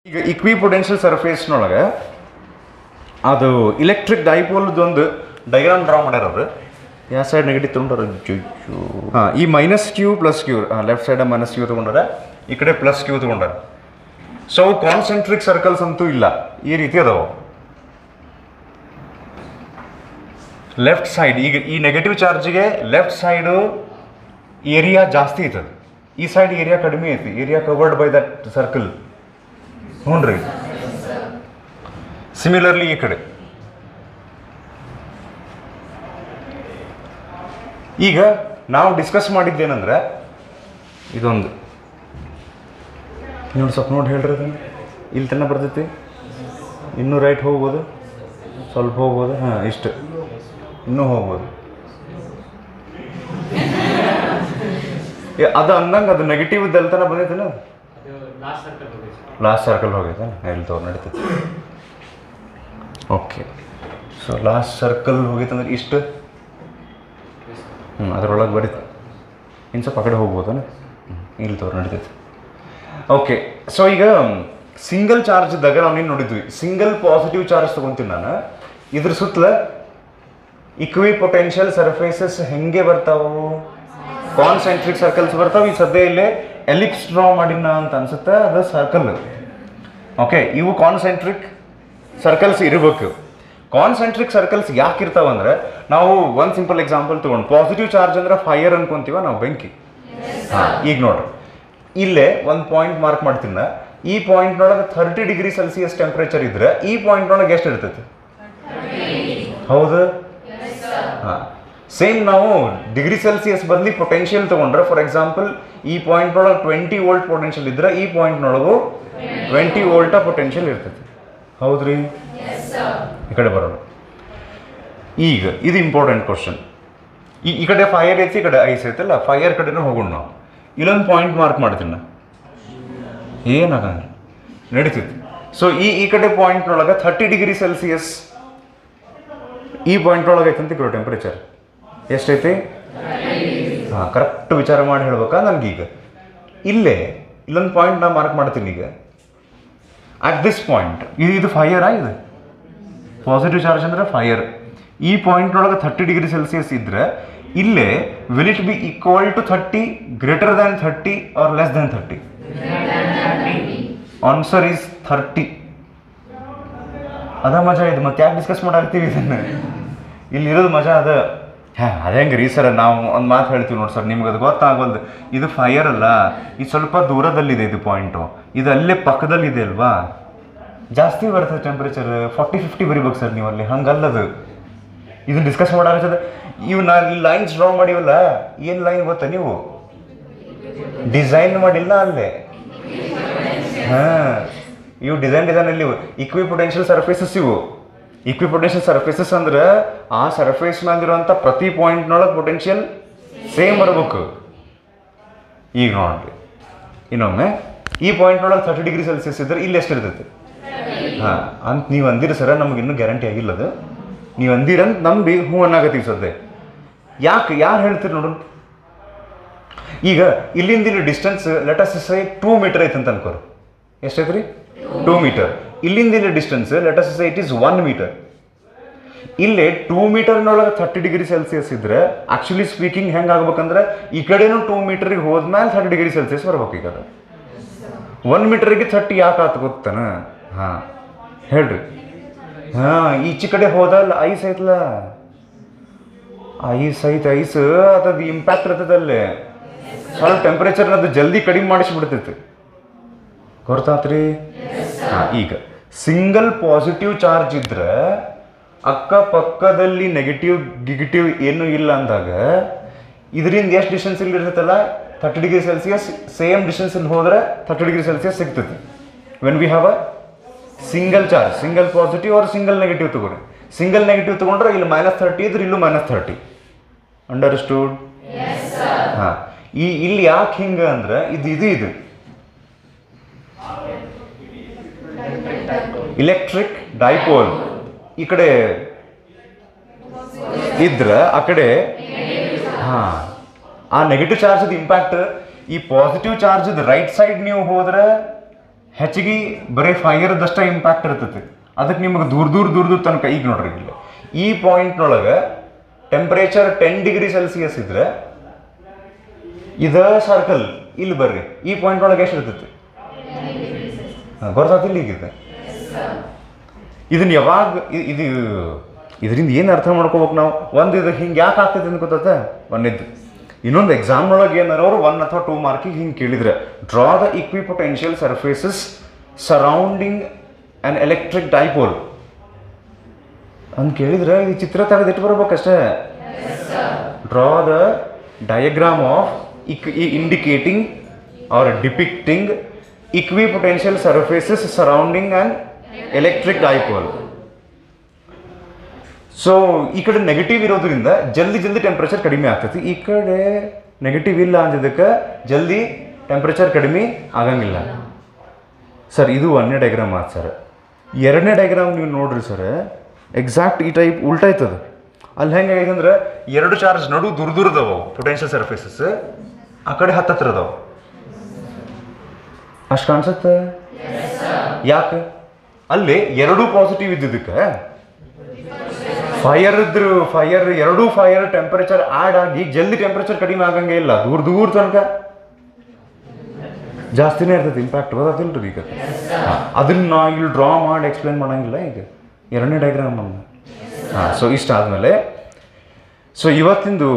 ಈಗ ಇಕ್ವಿಪೊಟೆನ್ಷಿಯಲ್ ಸರ್ಫೇಸ್ನೊಳಗೆ ಅದು electric ಡೈಪೋಲ್ದೊಂದು diagram draw ಮಾಡ್ಯಾರ. ಯಾವ ಸೈಡ್ ನೆಗೆಟಿವ್ ತೊಗೊಂಡ್ರ ಈ -q + q left side -q ತೊಗೊಂಡ್ರೆ ಈ ಕಡೆ +q ತೊಗೊಂಡ್ರೆ. ಸೊ ಕಾನ್ಸೆಂಟ್ರಿಕ್ ಸರ್ಕಲ್ಸ್ ಅಂತೂ ಇಲ್ಲ, ಈ ರೀತಿ ಅದಾವ. ಲೆಫ್ಟ್ ಸೈಡ್ ಈಗ ಈ ನೆಗೆಟಿವ್ ಚಾರ್ಜ್ಗೆ ಲೆಫ್ಟ್ ಸೈಡು ಏರಿಯಾ ಜಾಸ್ತಿ ಐತದ, ಈ ಸೈಡ್ ಏರಿಯಾ ಕಡಿಮೆ ಐತಿ. Area covered by that circle. ಹ್ಞೂ ರೀ. ಸಿಮಿಲರ್ಲಿ ಈ ಕಡೆ ಈಗ ನಾವು ಡಿಸ್ಕಸ್ ಮಾಡಿದ್ದೇನೆಂದ್ರೆ ಇದೊಂದು ನೋಡಿ, ಸ್ವಲ್ಪ ನೋಡಿ ಹೇಳ್ರಿ. ಅದನ್ನು ಇಲ್ಲಿ ತನಕ ಬರ್ತೈತಿ, ಇನ್ನೂ ರೈಟ್ ಹೋಗ್ಬೋದು, ಸ್ವಲ್ಪ ಹೋಗ್ಬೋದು, ಇಷ್ಟು ಇನ್ನೂ ಹೋಗ್ಬೋದು. ಅದು ಅಂದಂಗೆ ಅದು ನೆಗೆಟಿವ್ ಅಲ್ಲಿ ತನಕ ಬಂದೈತೇನ? ಲಾಸ್ಟ್ ಸರ್ಕಲ್ ಹೋಗೈತೆ, ಇಲ್ಲಿ ತೋರ್ ನಡೀತೈತಿ. ಓಕೆ, ಸೊ ಲಾಸ್ಟ್ ಸರ್ಕಲ್ ಹೋಗೈತಂದ್ರೆ ಇಷ್ಟು ಅದರೊಳಗೆ ಬರೀತು. ಇನ್ನು ಸ್ವಲ್ಪ ಆ ಕಡೆ ಹೋಗ್ಬೋದನ? ಇಲ್ಲಿ ತೋರ್ ನಡೀತೈತಿ. ಓಕೆ, ಸೊ ಈಗ ಸಿಂಗಲ್ ಚಾರ್ಜ್ ಇದ್ದಾಗ ನಾವು ನೀನು ನೋಡಿದ್ವಿ, ಸಿಂಗಲ್ ಪಾಸಿಟಿವ್ ಚಾರ್ಜ್ ತೊಗೊತೀನಿ ನಾನು. ಇದ್ರ ಸುತ್ತಲ ಇಕ್ವಿಪೊಟೆನ್ಷಿಯಲ್ ಸರ್ಫೇಸಸ್ ಹೆಂಗೆ ಬರ್ತಾವು? ಕಾನ್ಸೆಂಟ್ರಿಕ್ ಸರ್ಕಲ್ಸ್ ಬರ್ತಾವೆ. ಈ ಸದ್ಯ ಇಲ್ಲೇ ಎಲಿಪ್ಸ್ ಡ್ರಾ ಮಾಡಿನ ಅಂತ ಅನ್ಸುತ್ತೆ, ಅದು ಸರ್ಕಲ್. ಓಕೆ, ಇವು ಕಾನ್ಸೆಂಟ್ರಿಕ್ ಸರ್ಕಲ್ಸ್ ಇರಬೇಕು. ಕಾನ್ಸೆಂಟ್ರಿಕ್ ಸರ್ಕಲ್ಸ್ ಯಾಕೆ ಇರ್ತಾವಂದ್ರೆ, ನಾವು ಒಂದು ಸಿಂಪಲ್ ಎಕ್ಸಾಂಪಲ್ ತೊಗೊಂಡು, ಪಾಸಿಟಿವ್ ಚಾರ್ಜ್ ಅಂದ್ರೆ ಫೈರ್ ಅನ್ಕೊಂತೀವ ನಾವು, ಬೆಂಕಿ. ಈಗ ನೋಡ್ರಿ, ಇಲ್ಲೇ ಒಂದು ಪಾಯಿಂಟ್ ಮಾರ್ಕ್ ಮಾಡ್ತೀನಿ. ಈ ಪಾಯಿಂಟ್ನೊಳಗೆ 30 ಡಿಗ್ರಿ ಸೆಲ್ಸಿಯಸ್ ಟೆಂಪ್ರೇಚರ್ ಇದ್ರೆ ಈ ಪಾಯಿಂಟ್ನೊಳಗೆ ಎಷ್ಟು ಇರ್ತೈತಿ? ಹೌದು. ಸೇಮ್ ನಾವು ಡಿಗ್ರಿ ಸೆಲ್ಸಿಯಸ್ ಬದಲಿ ಪೊಟೆನ್ಷಿಯಲ್ ತೊಗೊಂಡ್ರೆ, ಫಾರ್ ಎಕ್ಸಾಂಪಲ್ ಈ ಪಾಯಿಂಟ್ನೊಳಗೆ 20 ವೋಲ್ಟ್ ಪೊಟೆನ್ಷಿಯಲ್ ಇದ್ರೆ ಈ ಪಾಯಿಂಟ್ನೊಳಗೂ 20 ವೋಲ್ಟ ಪೊಟೆನ್ಷಿಯಲ್ ಇರ್ತೈತಿ. ಹೌದ್ರಿ? ಈ ಕಡೆ ಬರೋಣ. ಈಗ ಇದು ಇಂಪಾರ್ಟೆಂಟ್ ಕ್ವಶನ್. ಈ ಕಡೆ ಫೈರ್ ಐತಿ, ಈ ಕಡೆ ಐಸ್ ಐತಲ್ಲ, ಫೈರ್ ಕಡೆನೂ ಹೋಗೋಣ ನಾವು. ಇಲ್ಲೊಂದು ಪಾಯಿಂಟ್ ಮಾರ್ಕ್ ಮಾಡ್ತೀನಿ ನಾ, ಏನಾಗಂಗಿಲ್ಲ, ನಡೀತೈತಿ. ಸೊ ಈ ಕಡೆ ಪಾಯಿಂಟ್ನೊಳಗೆ 30 ಡಿಗ್ರಿ ಸೆಲ್ಸಿಯಸ್ ಈ ಪಾಯಿಂಟ್ನೊಳಗೆ ಐತಂತ ಇರೋ ಟೆಂಪ್ರೇಚರ್ ಎಷ್ಟೈತಿ? ಕರೆಕ್ಟ್ ವಿಚಾರ ಮಾಡಿ ಹೇಳ್ಬೇಕಾ ನನಗೀಗ. ಇಲ್ಲೊಂದು ಪಾಯಿಂಟ್ ನಾ ಮಾರ್ಕ್ ಮಾಡ್ತೀನಿ. ಈಗ ಅಟ್ ದಿಸ್ ಪಾಯಿಂಟ್ ಇದು ಫೈರಾ? ಇದು ಪಾಸಿಟಿವ್ ಚಾರ್ಜ್ ಅಂದ್ರೆ ಫೈರ್. ಈ ಪಾಯಿಂಟ್ನೊಳಗೆ 30 ಡಿಗ್ರಿ ಸೆಲ್ಸಿಯಸ್ ಇದ್ರೆ ಇಲ್ಲೇ will it be equal to 30, greater than 30 or less than 30? Answer is 30. ಅದ ಮಜಾ ಇದು. ಮತ್ತೆ ಯಾಕೆ ಡಿಸ್ಕಸ್ ಮಾಡಾಕ್ತೀವಿ ಇದನ್ನು? ಇಲ್ಲಿರೋದು ಮಜಾ ಅದ. ಅದೇ ಹೆಂಗೆ ರೀ ಸರ್, ನಾವು ಒಂದು ಮಾತು ಹೇಳ್ತೀವಿ ನೋಡಿ ಸರ್, ನಿಮ್ಗೆ ಅದು ಗೊತ್ತಾಗೋದು. ಇದು ಫೈರ್ ಅಲ್ಲ, ಇದು ಸ್ವಲ್ಪ ದೂರದಲ್ಲಿದೆ. ಇದು ಪಾಯಿಂಟು ಇದು ಅಲ್ಲೇ ಪಕ್ಕದಲ್ಲಿದೆ ಅಲ್ವಾ, ಜಾಸ್ತಿ ಬರ್ತದೆ ಟೆಂಪ್ರೇಚರ್. 40-50 ಬರಿಬೇಕು ಸರ್ ನೀವು ಅಲ್ಲಿ, ಹಂಗಲ್ಲದು. ಇದನ್ನ ಡಿಸ್ಕಸ್ ಮಾಡಾಗ್ತದೆ. ಇವು ನಾನು ಈ ಲೈನ್ಸ್ ಡ್ರಾ ಮಾಡಿವಲ್ಲ, ಏನು ಲೈನ್ ಗೊತ್ತಾ ನೀವು? ಡಿಸೈನ್ ಮಾಡಿಲ್ಲ ಅಲ್ಲೇ. ಇವು ಡಿಸೈನ್ ಅಲ್ಲಿ ಇಕ್ವಿಪೊಟೆನ್ಷಿಯಲ್ ಸರ್ಫೇಸಸ್. ಇವು ಇಕ್ವಿಪೊಟೆನ್ಷಿಯಲ್ ಸರ್ಫೇಸಸ್ ಅಂದ್ರೆ ಆ ಸರ್ಫೇಸ್ ಮ್ಯಾಲಿರುವಂಥ ಪ್ರತಿ ಪಾಯಿಂಟ್ನೊಳಗೆ ಪೊಟೆನ್ಷಿಯಲ್ ಸೇಮ್ ಬರಬೇಕು. ಈಗ ನೋಡ್ರಿ ಇನ್ನೊಮ್ಮೆ, ಈ ಪಾಯಿಂಟ್ನೊಳಗೆ 30 ಡಿಗ್ರಿ ಸೆಲ್ಸಿಯಸ್ ಇದ್ರೆ ಇಲ್ಲಿ ಎಷ್ಟು ಇರ್ತೈತಿ? ಅಂತ ನೀವು ಅಂದಿರಿ ಸರ, ನಮ್ಗೆ ಇನ್ನೂ ಗ್ಯಾರಂಟಿ ಆಗಿಲ್ಲ ಅದು. ನೀವು ಅಂದಿರಂತ ನಂಬಿ ಹ್ಞೂ ಅನ್ನಾಗತ್ತೀವಿ ಸದ್ಯ. ಯಾರು ಹೇಳ್ತೀರಿ ನೋಡು. ಈಗ ಇಲ್ಲಿಂದ ಇಲ್ಲಿ distance let us say 2 metre ಐತೆ ಅಂತ ಅನ್ಕೋರು. ಎಷ್ಟೈತ್ರಿ? 2 ಮೀಟರ್. ಇಲ್ಲಿಂದ ಇಲ್ಲಿ distance let us say it is 1 metre. ಇಲ್ಲೇ 2 ಮೀಟರ್ನೊಳಗೆ 30 ಡಿಗ್ರಿ ಸೆಲ್ಸಿಯಸ್ ಇದ್ರೆ ಆಕ್ಚುಲಿ ಸ್ಪೀಕಿಂಗ್ ಹೆಂಗೆ ಆಗ್ಬೇಕಂದ್ರೆ, ಈ ಕಡೆನೂ 2 ಮೀಟರ್ಗೆ ಹೋದ್ಮೇಲೆ 30 ಡಿಗ್ರಿ ಸೆಲ್ಸಿಯಸ್ ಬರ್ಬೇಕು. ಈಗ 1 ಮೀಟರ್ಗೆ 30 ಯಾಕೆ ಆತ ಗೊತ್ತಾನ? ಹೇಳ್ರಿ. ಈಚೆ ಕಡೆ ಹೋದಲ್ಲ ಐಸ್ ಐತಲ್ಲ, ಐಸ್ ಅದದು ಇಂಪ್ಯಾಕ್ಟ್ ಇರ್ತದೆ ಅಲ್ಲೇ. ಸ್ವಲ್ಪ ಟೆಂಪ್ರೇಚರ್ನದು ಜಲ್ದಿ ಕಡಿಮೆ ಮಾಡಿಸ್ಬಿಡ್ತೈತಿ. ಗೊತ್ತಾತ್ರಿ? ಈಗ ಸಿಂಗಲ್ ಪಾಸಿಟಿವ್ ಚಾರ್ಜ್ ಇದ್ರೆ ಅಕ್ಕಪಕ್ಕದಲ್ಲಿ ನೆಗೆಟಿವ್ ಏನೂ ಇಲ್ಲ ಅಂದಾಗ ಇದರಿಂದ ಎಷ್ಟು ಡಿಸ್ಟೆನ್ಸ್ ಇಲ್ಲಿ ಇರ್ತೈತಲ್ಲ, 30 ಡಿಗ್ರಿ ಸೆಲ್ಸಿಯಸ್ ಸೇಮ್ ಡಿಸ್ಟೆನ್ಸ್ ಇಲ್ಲಿ ಹೋದ್ರೆ 30 ಡಿಗ್ರಿ ಸೆಲ್ಸಿಯಸ್ ಸಿಗ್ತೈತಿ. When we have a single charge, single positive or single negative ತಗೊಂಡ್ರೆ, ಸಿಂಗಲ್ ನೆಗೆಟಿವ್ ತಗೊಂಡ್ರೆ ಇಲ್ಲಿ -30 ಇದ್ರೆ ಇಲ್ಲೂ -30. ಅಂಡರ್ಸ್ಟೂಡ್? ಇಲ್ಲಿ ಯಾಕೆ ಹಿಂಗೆ ಅಂದ್ರೆ ಇದು ಇಲೆಕ್ಟ್ರಿಕ್ ಡೈಪೋಲ್ ಈ ಕಡೆ ಇದ್ರೆ ಆ ಕಡೆ ಆ ನೆಗೆಟಿವ್ ಚಾರ್ಜ್ ಇಂಪ್ಯಾಕ್ಟ್ ಈ ಪಾಸಿಟಿವ್ ಚಾರ್ಜ್ ರೈಟ್ ಸೈಡ್ ನೀವು ಹೋದ್ರೆ ಹೆಚ್ಚಿಗೆ ಬರೀ ಫೈರ್ದಷ್ಟ ಇಂಪ್ಯಾಕ್ಟ್ ಇರ್ತೈತಿ. ಅದಕ್ಕೆ ನಿಮಗೆ ದೂರ ತನಕ ಈಗ ನೋಡ್ರಿ ಇಲ್ಲ ಈ ಪಾಯಿಂಟ್ನೊಳಗೆ ಟೆಂಪ್ರೇಚರ್ 10 ಡಿಗ್ರಿ ಸೆಲ್ಸಿಯಸ್ ಇದ್ರೆ ಇದ ಸರ್ಕಲ್ ಇಲ್ಲಿ ಬರ್ರಿ ಈ ಪಾಯಿಂಟ್ನೊಳಗೆ ಎಷ್ಟು ಇರ್ತೈತಿ ಗೊತ್ತಾತಿಲ್ಲ ಈಗಿದೆ. ಇದನ್ನ ಯಾವಾಗ ಇದರಿಂದ ಏನು ಅರ್ಥ ಮಾಡ್ಕೋಬೇಕು ನಾವು? ಒಂದು ಇದು ಹಿಂಗೆ ಯಾಕೆ ಆಗ್ತೈತೆ ಅಂತ ಗೊತ್ತ ಒಂದಿದ್ದು. ಇನ್ನೊಂದು ಎಕ್ಸಾಮ್ನೊಳಗೆ ಏನಾರ ಅವರು 1 ಅಥವಾ 2 ಮಾರ್ಕಿಗೆ ಹಿಂಗೆ ಕೇಳಿದ್ರೆ draw the equipotential surfaces surrounding an electric dipole ಅಂತ ಕೇಳಿದ್ರೆ ಈ ಚಿತ್ರ ತೆಗೆದಿಟ್ಟು ಬರ್ಬೇಕಷ್ಟೇ. Draw the diagram of indicating or depicting equipotential surfaces surrounding an electric dipole. So ಈ ಕಡೆ ನೆಗೆಟಿವ್ ಇರೋದ್ರಿಂದ ಜಲ್ದಿ ಟೆಂಪ್ರೇಚರ್ ಕಡಿಮೆ ಆಗ್ತೈತಿ, ಈ ಕಡೆ ನೆಗೆಟಿವ್ ಇಲ್ಲ ಅಂದಿದ್ದಕ್ಕೆ ಜಲ್ದಿ ಟೆಂಪ್ರೇಚರ್ ಕಡಿಮೆ ಆಗಂಗಿಲ್ಲ. ಸರ್ ಇದು 1ನೇ ಡಯಾಗ್ರಾಮ್ ಆಯ್ತು ಸರ್. 2ನೇ ಡಯಾಗ್ರಾಮ್ ನೀವು ನೋಡ್ರಿ ಸರ್, ಎಕ್ಸಾಕ್ಟ್ ಈ ಟೈಪ್ ಉಲ್ಟಾ ಆಯ್ತದ. ಅಲ್ಲಿ ಹೆಂಗಾಗೈತೆ ಅಂದ್ರೆ 2 ಚಾರ್ಜ್ ನಡು ದೂರ ಅದಾವ ಪೊಟೆನ್ಷಿಯಲ್ ಸರ್ಫೇಸಸ್, ಆ ಕಡೆ ಹತ್ತಿರ ಅದಾವ. ಅಷ್ಟು ಕಾಣಿಸುತ್ತೆ ಯಾಕೆ? ಅಲ್ಲಿ 2 ಪಾಸಿಟಿವ್ ಇದ್ದಿದ್ದಕ್ಕೆ ಫೈರ್ 2 ಫೈರ್ ಟೆಂಪರೇಚರ್ ಆ್ಯಡ್ ಆಗಿ ಜಲ್ದಿ ಟೆಂಪರೇಚರ್ ಕಡಿಮೆ ಆಗಂಗೆ ಇಲ್ಲ, ದೂರ ತನಕ ಜಾಸ್ತಿನೇ ಇರ್ತೈತಿ ಇಂಪ್ಯಾಕ್ಟ್. ಗೊತ್ತಿಲ್ರಿ ಈಗ ಅದನ್ನ ನಾ ಇಲ್ಲಿ ಡ್ರಾ ಮಾಡಿ ಎಕ್ಸ್ಪ್ಲೇನ್ ಮಾಡಂಗಿಲ್ಲ. ಈಗ 2ನೇ ಡಯಾಗ್ರಾಮ್ ನಮ್ದು. ಸೊ ಇಷ್ಟ ಆದಮೇಲೆ ಸೊ ಇವತ್ತಿಂದು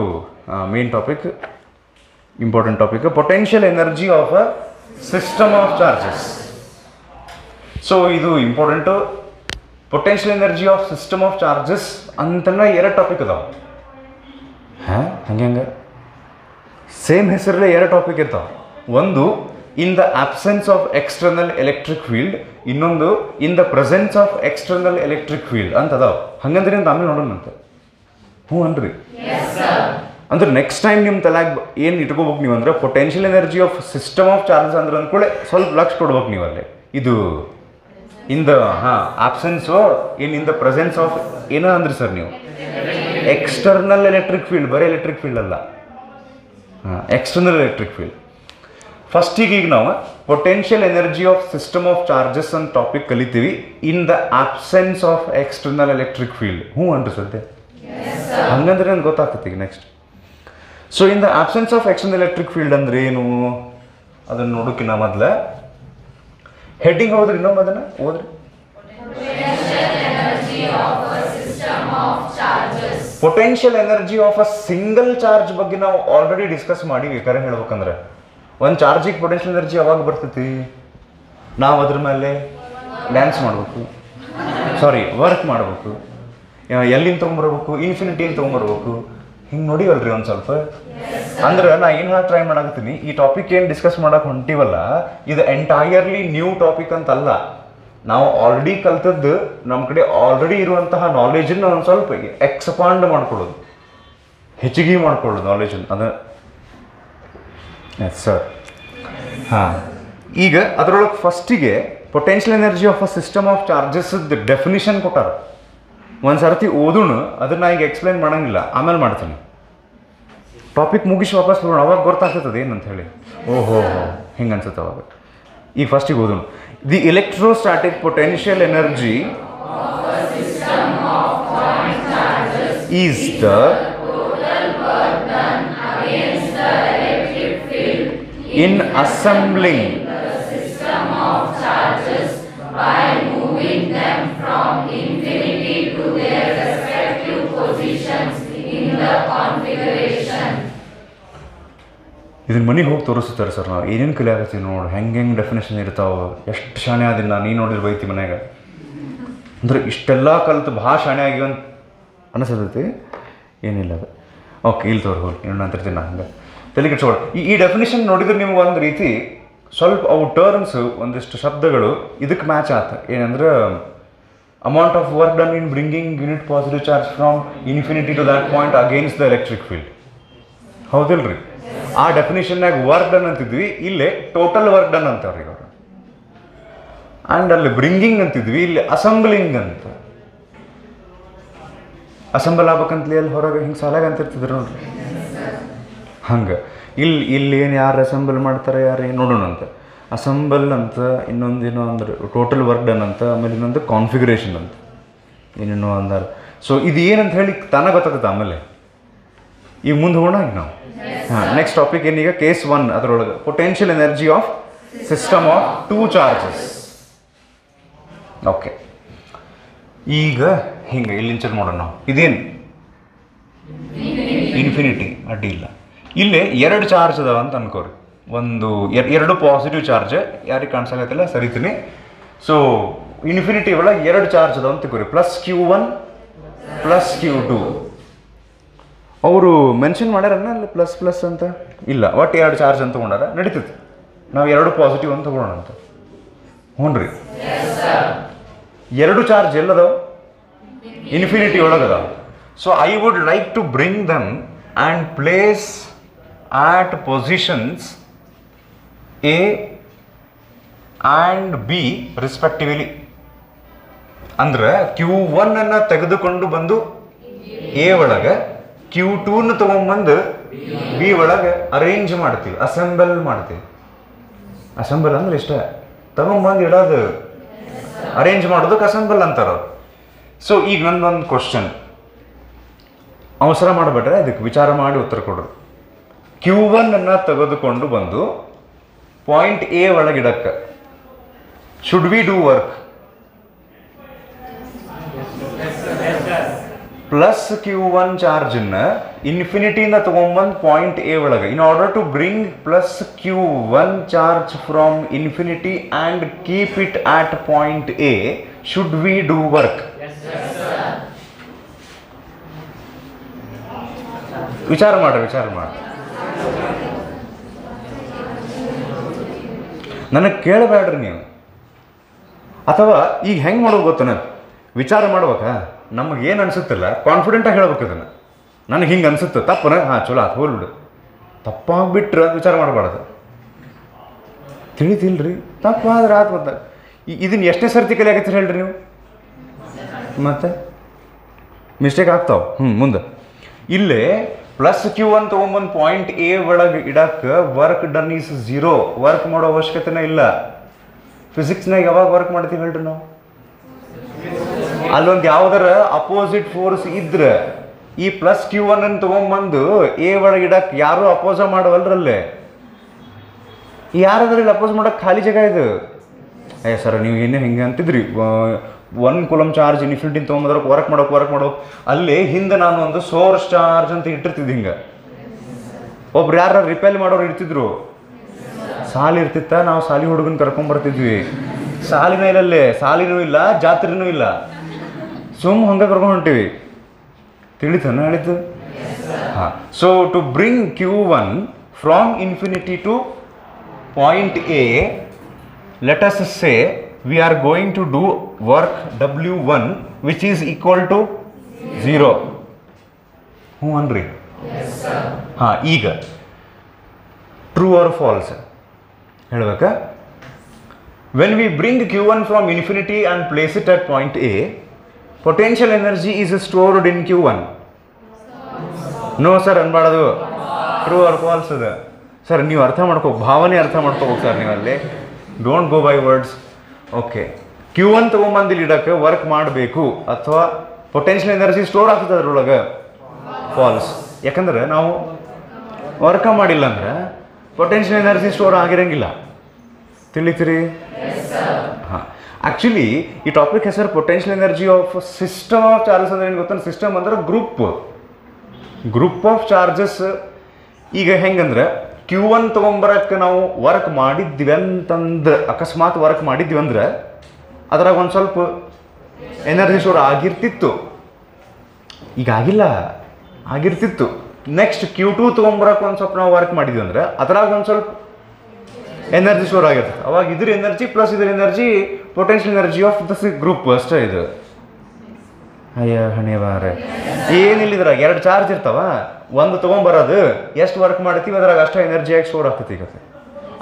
main topic, important topic, potential energy of a system of charges. So ಇದು important. Potential energy of system of charges ಅಂತನ 2 ಟಾಪಿಕ್ ಅದಾವ. ಹಂಗೆ ಸೇಮ್ ಹೆಸರಲ್ಲೇ 2 ಟಾಪಿಕ್ ಇರ್ತಾವ. ಒಂದು in the absence of external electric field, ಇನ್ನೊಂದು in the presence of external electric field ಅಂತ ಅದಾವ. ಹಂಗಂದ್ರೆ ಅಂತ ಆಮೇಲೆ ನೋಡೋಣಂತ. ಹ್ಞೂ ಅನ್ರಿ. ಅಂದ್ರೆ ನೆಕ್ಸ್ಟ್ ಟೈಮ್ ನಿಮ್ಮ ತಲೆಗೆ ಏನು ಇಟ್ಕೋಬೇಕು ನೀವು ಅಂದ್ರೆ potential energy of system of charges ಅಂದ್ರೆ ಅಂದ್ಕೊಳ್ಳೆ ಸ್ವಲ್ಪ ಲಕ್ಷ ಕೊಡ್ಬೇಕು ನೀವು ಅಲ್ಲಿ. ಇದು in the absence in the presence of ಏನೋ ಅಂದ್ರಿ ಸರ್ ನೀವು ಎಕ್ಸ್ಟರ್ನಲ್ ಎಲೆಕ್ಟ್ರಿಕ್ ಫೀಲ್ಡ್, ಬರೀ ಎಲೆಕ್ಟ್ರಿಕ್ ಫೀಲ್ಡ್ ಅಲ್ಲ, ಎಕ್ಸ್ಟರ್ನಲ್ ಎಲೆಕ್ಟ್ರಿಕ್ ಫೀಲ್ಡ್. ಫಸ್ಟಿಗೆ ಈಗ ನಾವು potential energy of system of charges ಅಂತ ಟಾಪಿಕ್ ಕಲಿತೀವಿ in the absence of external electric field. ಹ್ಞೂ ಅನ್ರಿ ಸದ್ಯ ಹಂಗಂದ್ರೆ ನನ್ಗೆ ಗೊತ್ತಾಗ್ತೈತಿ ಈಗ next. So in the absence of external electric field ಅಂದ್ರೆ ಏನು ಅದನ್ನು ನೋಡೋಕ್ಕಿನ್ನ ಮೊದಲ ಹೆಡ್ಡಿಂಗ್ ಹೋದ್ರಿ, ಇನ್ನೊಮ್ಮೆ ಅದನ್ನು ಓದ್ರಿ. Potential energy of a single charge ಬಗ್ಗೆ ನಾವು ಆಲ್ರೆಡಿ ಡಿಸ್ಕಸ್ ಮಾಡಿವಿ. ಕರೆ ಹೇಳ್ಬೇಕಂದ್ರೆ ಒಂದು ಚಾರ್ಜಿಗೆ ಪೊಟೆನ್ಷಿಯಲ್ ಎನರ್ಜಿ ಯಾವಾಗ ಬರ್ತೈತಿ? ನಾವು ಅದ್ರ ಮೇಲೆ ಡ್ಯಾನ್ಸ್ ಮಾಡಬೇಕು, ವರ್ಕ್ ಮಾಡಬೇಕು, ಎಲ್ಲಿಂದ ತೊಗೊಂಬರ್ಬೇಕು, ಇನ್ಫಿನಿಟಿಯಿಂದ ತೊಗೊಂಬರ್ಬೇಕು, ಹಿಂಗೆ ನೋಡಿವಲ್ರಿ ಒಂದು ಸ್ವಲ್ಪ. ಅಂದ್ರೆ ನಾ ಏನು ಟ್ರೈ ಮಾಡಾಕತ್ತೀನಿ, ಈ ಟಾಪಿಕ್ ಏನು ಡಿಸ್ಕಸ್ ಮಾಡಕ್ಕೆ ಹೊಂಟಿವಲ್ಲ ಇದು ಎಂಟೈರ್ಲಿ ನ್ಯೂ ಟಾಪಿಕ್ ಅಂತಲ್ಲ. ನಾವು ಆಲ್ರೆಡಿ ಕಲ್ತದ್ದು ನಮ್ಮ ಕಡೆ ಆಲ್ರೆಡಿ ಇರುವಂತಹ ನಾಲೆಜನ್ನು ಒಂದು ಸ್ವಲ್ಪ ಎಕ್ಸ್ಪಾಂಡ್ ಮಾಡ್ಕೊಳ್ಳೋದು, ಹೆಚ್ಚಿಗೆ ಮಾಡ್ಕೊಳ್ಳೋದು ನಾಲೆಜನ್ನು. ಅದು ಎಸ್ ಸರ್. ಈಗ ಅದರೊಳಗೆ ಫಸ್ಟಿಗೆ potential energy of a system of charges definition ಕೊಟ್ಟಾರ. ಒಂದು ಸರ್ತಿ ಓದೋಣ, ಅದನ್ನು ಈಗ ಎಕ್ಸ್ಪ್ಲೈನ್ ಮಾಡೋಂಗಿಲ್ಲ, ಆಮೇಲೆ ಮಾಡ್ತೀನಿ. ಟಾಪಿಕ್ ಮುಗಿಸಿ ವಾಪಸ್ ಬರೋಣ, ಅವಾಗ ಗೊತ್ತಾಗ್ತದೆ ಏನಂತ ಹೇಳಿ. ಓಹೋ ಹಿಂಗೆ ಅನ್ಸುತ್ತೆ ಅವಾಗ. ಈಗ ಫಸ್ಟಿಗೆ ಓದೋಣ. The electrostatic potential energy is the in assembling the system of charges by moving them from infinity to their respective positions in the configuration. ಇದನ್ನ ಮನೆಗೆ ಹೋಗಿ ತೋರಿಸ್ತಾರೆ ಸರ್. ನಾವು ಏನೇನು ಕಲಿ ಆಗತ್ತೀವಿ ನೋಡಿ, ಹೆಂಗೆ ಡೆಫಿನೇಷನ್ ಇರ್ತಾವೆ, ಎಷ್ಟು ಶಾಣೆ ಆದಿಲ್ಲ ನೀನು ನೋಡಿದ್ರೆ ಬೈತಿ ಮನ್ಯಾಗ. ಅಂದ್ರೆ ಇಷ್ಟೆಲ್ಲ ಕಲಿತು ಭಾಳ ಶಾಣೆ ಆಗಿವ ಅಂತ ಅನಿಸ್ತೈತಿ. ಏನಿಲ್ಲ ಅದು. ಓಕೆ ಇಲ್ಲಿ ತೋರಿ ಹೋಗಿ ಇನ್ನೊಂದು ಅಂತಿರ್ತೀನಿ ನಾ ಹಂಗೆ ತಲೆ ಕೆಡ್ಸೋಳು. ಈ ಡೆಫಿನೇಷನ್ ನೋಡಿದ್ರೆ ನಿಮ್ಗೆ ಒಂದು ರೀತಿ ಸ್ವಲ್ಪ ಅವು ಟರ್ಮ್ಸ್ ಒಂದಿಷ್ಟು ಶಬ್ದಗಳು ಇದಕ್ಕೆ ಮ್ಯಾಚ್ ಆತ. ಏನಂದ್ರೆ amount of work done in bringing unit positive charge from infinity to that point against the electric field. ಹೌದಿಲ್ರಿ? ಆ ಡೆಫಿನೇಷನ್ನಾಗ ವರ್ಕ್ ಡನ್ ಅಂತಿದ್ವಿ, ಇಲ್ಲೇ ಟೋಟಲ್ ವರ್ಕ್ ಡನ್ ಅಂತಾರ್ರಿ ಅವರು. ಆ್ಯಂಡ್ ಅಲ್ಲಿ ಬ್ರಿಂಗಿಂಗ್ ಅಂತಿದ್ವಿ, ಇಲ್ಲಿ ಅಸೆಂಬ್ಲಿಂಗ್ ಅಂತ. ಅಸೆಂಬಲ್ ಆಗ್ಬೇಕಂತಲೇ ಅಲ್ಲಿ ಹೊರಗೆ ಹಿಂಗೆ ಸಾಲಾಗ ಅಂತಿರ್ತಿದ್ರು ನೋಡ್ರಿ. ಹಂಗೆ ಇಲ್ಲಿ ಏನು ಯಾರು ಅಸೆಂಬಲ್ ಮಾಡ್ತಾರೆ ಯಾರು ನೋಡೋಣ ಅಂತ. ಅಸೆಂಬಲ್ ಅಂತ, ಇನ್ನೊಂದೇನೋ ಅಂದ್ರೆ ಟೋಟಲ್ ವರ್ಕ್ ಡನ್ ಅಂತ, ಆಮೇಲೆ ಇನ್ನೊಂದು ಕಾನ್ಫಿಗರೇಷನ್ ಅಂತ ಏನೇನೋ ಅಂದಾರ. ಸೊ ಇದು ಏನಂತ ಹೇಳಿ ತಾನೇ ಗೊತ್ತಾಗುತ್ತೆ ಆಮೇಲೆ. ಈಗ ಮುಂದೆ ಹೋಗೋಣ ಈಗ ನಾವು. ಹಾಂ, ನೆಕ್ಸ್ಟ್ ಟಾಪಿಕ್ ಏನೀಗ ಕೇಸ್ 1 ಅದರೊಳಗೆ potential energy of system of 2 charges. Okay, ಈಗ ಹಿಂಗೆ ಇಲ್ಲಿಂದ ಚಲ್ ಮಾಡೋಣ ನಾವು. ಇದೇನು ಇನ್ಫಿನಿಟಿ, ಅಡ್ಡಿ ಇಲ್ಲ. ಇಲ್ಲೇ 2 ಚಾರ್ಜ್ ಅದಾವ ಅಂತ ಅನ್ಕೋರಿ. ಒಂದು 2 ಪಾಸಿಟಿವ್ ಚಾರ್ಜ್, ಯಾರಿಗೆ ಕಾಣಿಸಾಗತ್ತಿಲ್ಲ ಸರಿತೀನಿ. ಸೊ ಇನ್ಫಿನಿಟಿ ಒಳಗೆ 2 ಚಾರ್ಜ್ ಅದಾವ ಅಂತ ತಿಳ್ಕೊರಿ, +Q1 +Q2. ಅವರು ಮೆನ್ಷನ್ ಮಾಡ್ಯಾರನ್ನ ಅಲ್ಲಿ ಪ್ಲಸ್ ಅಂತ ಇಲ್ಲ, ಒಟ್ಟು 2 ಚಾರ್ಜ್ ಅಂತ ತೊಗೊಂಡಾರ, ನಡೀತೈತಿ. ನಾವು 2 ಪಾಸಿಟಿವ್ ಅಂತ ತೊಗೊಳೋಣ ಅಂತ. ಹ್ಞೂ ರೀ, 2 ಚಾರ್ಜ್ ಎಲ್ಲದಾವ ಇನ್ಫಿನಿಟಿ ಒಳಗದಾವ. So I would like to bring them and place at positions A and B respectively. ಅಂದ್ರೆ Q1 ಅನ್ನು ತೆಗೆದುಕೊಂಡು ಬಂದು A ಒಳಗೆ, Q2ನ ತೊಗೊಂಬಂದು B ಒಳಗೆ ಅರೇಂಜ್ ಮಾಡ್ತೀವಿ, ಅಸೆಂಬಲ್ ಮಾಡ್ತೀವಿ. ಅಸೆಂಬಲ್ ಅಂದ್ರೆ ಇಷ್ಟ, ತಗೊಂಬಂದು ಇಡೋದು, ಅರೇಂಜ್ ಮಾಡೋದಕ್ಕೆ ಅಸೆಂಬಲ್ ಅಂತಾರ. ಸೊ ಈಗ ನನ್ನೊಂದು ಕ್ವಶನ್, ಅವಸರ ಮಾಡಬೇಡ್ರೆ ಇದಕ್ಕೆ ವಿಚಾರ ಮಾಡಿ ಉತ್ತರ ಕೊಡ್ರಿ. Q1 ಅನ್ನು ತೆಗೆದುಕೊಂಡು ಬಂದು ಪಾಯಿಂಟ್ A ಒಳಗಿಡಕ್ಕೆ should we do work? +Q1 ಚಾರ್ಜನ್ನ ಇನ್ಫಿನಿಟಿಯಿಂದ ತೊಗೊಂಬಂದು ಪಾಯಿಂಟ್ A ಒಳಗೆ, in order to bring +Q1 charge from infinity and keep it at point A, should we do work? ವಿಚಾರ ಮಾಡ್ರಿ. ನನಗೆ ಕೇಳಬೇಡ್ರಿ ನೀವು. ಅಥವಾ ಈಗ ಹೆಂಗೆ ಮಾಡೋದು ಗೊತ್ತನ, ವಿಚಾರ ಮಾಡ್ಬೇಕಾ, ನಮಗೇನು ಅನ್ಸುತ್ತಿಲ್ಲ ಕಾನ್ಫಿಡೆಂಟಾಗಿ ಹೇಳ್ಬೇಕು ಅದನ್ನು. ನನಗೆ ಹಿಂಗೆ ಅನ್ಸುತ್ತೆ, ತಪ್ಪನ ಹಾಂ ಚಲೋ ಆತು ಹೋಲ್ಬಿಡು, ತಪ್ಪಾಗ್ಬಿಟ್ರೆ ವಿಚಾರ ಮಾಡಬಾರ್ದು. ತಿಳಿತಿಲ್ರಿ, ತಪ್ಪಾದ್ರೆ ಆತು. ಮತ್ತೆ ಇದನ್ನು ಎಷ್ಟೇ ಸರ್ತಿ ಕಲಿ ಆಗತ್ತೆ ಹೇಳ್ರಿ ನೀವು, ಮತ್ತೆ ಮಿಸ್ಟೇಕ್ ಆಗ್ತಾವೆ. ಮುಂದೆ ಇಲ್ಲೇ +Q1 ತೊಗೊಂಬಂದು ಪಾಯಿಂಟ್ A ಒಳಗೆ ಇಡಕ್ಕೆ ವರ್ಕ್ ಡನ್ ಈಸ್ 0. ವರ್ಕ್ ಮಾಡೋ ಅವಶ್ಯಕತೆನೇ ಇಲ್ಲ. ಫಿಸಿಕ್ಸ್ನಾಗ ಯಾವಾಗ ವರ್ಕ್ ಮಾಡ್ತೀವಿ ಹೇಳ್ರಿ ನಾವು? ಅಲ್ಲೊಂದು ಯಾವ್ದಾರ ಅಪೋಸಿಟ್ ಫೋರ್ಸ್ ಇದ್ರೆ ಈ +Q1 ಅನ್ನು ತೊಗೊಂಬಂದು A ಒಳಗೆ ಇಡಕ್ಕೆ ಯಾರು ಅಪೋಸ ಮಾಡವಲ್ರಲ್ಲೇ. ಯಾರಾದ್ರಲ್ಲಿ ಅಪೋಸ್ ಮಾಡೋಕ್ಕೆ ಖಾಲಿ ಜಾಗ ಇದು. ಸರ್ ನೀವು ಏನೇ ಹಿಂಗೆ ಅಂತಿದ್ರಿ, 1 ಕೂಲಂಬ್ ಚಾರ್ಜ್ ಇನ್ಫಿನಿಟಿ ತೊಗೊಂಬಂದ್ರೆ ವರ್ಕ್ ಮಾಡೋಕೆ ಅಲ್ಲೇ ಹಿಂದೆ ನಾನು ಒಂದು ಸೋರ್ಸ್ ಚಾರ್ಜ್ ಅಂತ ಇಟ್ಟಿರ್ತಿದ್ದೆ. ಹಿಂಗೆ ಒಬ್ರು ಯಾರು ರಿಪೇಲ್ ಮಾಡೋರು ಇರ್ತಿದ್ರು, ಸಾಲಿ ಇರ್ತಿತ್ತ, ನಾವು ಸಾಲಿ ಹುಡುಗನ ಕರ್ಕೊಂಬರ್ತಿದ್ವಿ. ಸಾಲಿನ ಇಲ್ಲಲ್ಲೇ, ಸಾಲಿನೂ ಇಲ್ಲ, ಜಾತ್ರೆನೂ ಇಲ್ಲ, ಸುಮ್ಮ ಹಂಗೆ ಕರ್ಕೊಂಡು ಹೊಂಟಿವಿ. ತಿಳಿತಾನ ಹೇಳಿದ್ದು? ಹಾಂ. So to bring Q1 from infinity to point A, let us say we are going to do work W1 which is equal to 0. ಹ್ಞೂ ಅನ್ರಿ? ಹಾಂ. ಈಗ ಟ್ರೂ ಆರ್ ಫಾಲ್ಸ್ ಹೇಳ್ಬೇಕಾ? When we bring Q1 from infinity and place it at point A, potential energy is stored in Q1. No sir ಅನ್ಬಾರ್ದು, true or false ಅದ. Sir ನೀವು ಅರ್ಥ ಭಾವನೆ ಅರ್ಥ ಮಾಡ್ಕೋಬೇಕು ಸರ್ ನೀವಲ್ಲಿ, don't go by words. Okay, Q1 ತೊಗೊಂಬಂದು ಇಲ್ಲಿ ಇಡಕ್ಕೆ ವರ್ಕ್ ಮಾಡಬೇಕು ಅಥವಾ ಪೊಟೆನ್ಷಿಯಲ್ ಎನರ್ಜಿ ಸ್ಟೋರ್ ಆಗ್ತದೆ ಅದರೊಳಗೆ? ಫಾಲ್ಸ್. ಯಾಕಂದ್ರೆ ನಾವು ವರ್ಕ ಮಾಡಿಲ್ಲ ಅಂದ್ರೆ ಪೊಟೆನ್ಷಿಯಲ್ ಎನರ್ಜಿ ಸ್ಟೋರ್ ಆಗಿರಂಗಿಲ್ಲ. ತಿಳಿತೀರಿ? ಹಾಂ. ಆ್ಯಕ್ಚುಲಿ ಈ ಟಾಪಿಕ್ ಹೆಸರು potential energy of system of charges ಅಂದ್ರೆ ಏನು ಗೊತ್ತ? ಸಿಸ್ಟಮ್ ಅಂದ್ರೆ ಗ್ರೂಪ್ ಆಫ್ ಚಾರ್ಜಸ್. ಈಗ ಹೆಂಗಂದ್ರೆ Q1 ತೊಗೊಂಬರಕ್ಕೆ ನಾವು ವರ್ಕ್ ಮಾಡಿದ್ವಿ ಅಂತಂದ್ರೆ, ಅಕಸ್ಮಾತ್ ವರ್ಕ್ ಮಾಡಿದ್ವಿ ಅಂದ್ರೆ ಅದ್ರಾಗ ಒಂದು ಸ್ವಲ್ಪ ಎನರ್ಜಿ ಸ್ಟೋರ್ ಆಗಿರ್ತಿತ್ತು. ಈಗ ಆಗಿಲ್ಲ, ಆಗಿರ್ತಿತ್ತು. ನೆಕ್ಸ್ಟ್ Q2 ತೊಗೊಂಬರಕ್ಕೆ ಒಂದು ಸ್ವಲ್ಪ ನಾವು ವರ್ಕ್ ಮಾಡಿದ್ವಿ ಅಂದ್ರೆ ಅದ್ರಾಗ ಒಂದು ಸ್ವಲ್ಪ ಎನರ್ಜಿ ಸ್ಟೋರ್ ಆಗಿರ್ತದೆ. ಅವಾಗ ಇದ್ರ ಎನರ್ಜಿ ಪ್ಲಸ್ ಇದ್ರ energy potential energy of the group ಅಷ್ಟೇ ಇದು. ಅಯ್ಯ ಹಣೆ ಬಾರೆ, ಏನಿಲ್ಲ ಇದ್ರಾಗ 2 ಚಾರ್ಜ್ ಇರ್ತಾವ, ಒಂದು ತೊಗೊಂಬರೋದು ಎಷ್ಟು ವರ್ಕ್ ಮಾಡ್ತೀವಿ ಅದ್ರಾಗ ಅಷ್ಟೇ ಎನರ್ಜಿಯಾಗಿ ಸ್ಟೋರ್ ಆಗ್ತೈತಿ. ಈಗ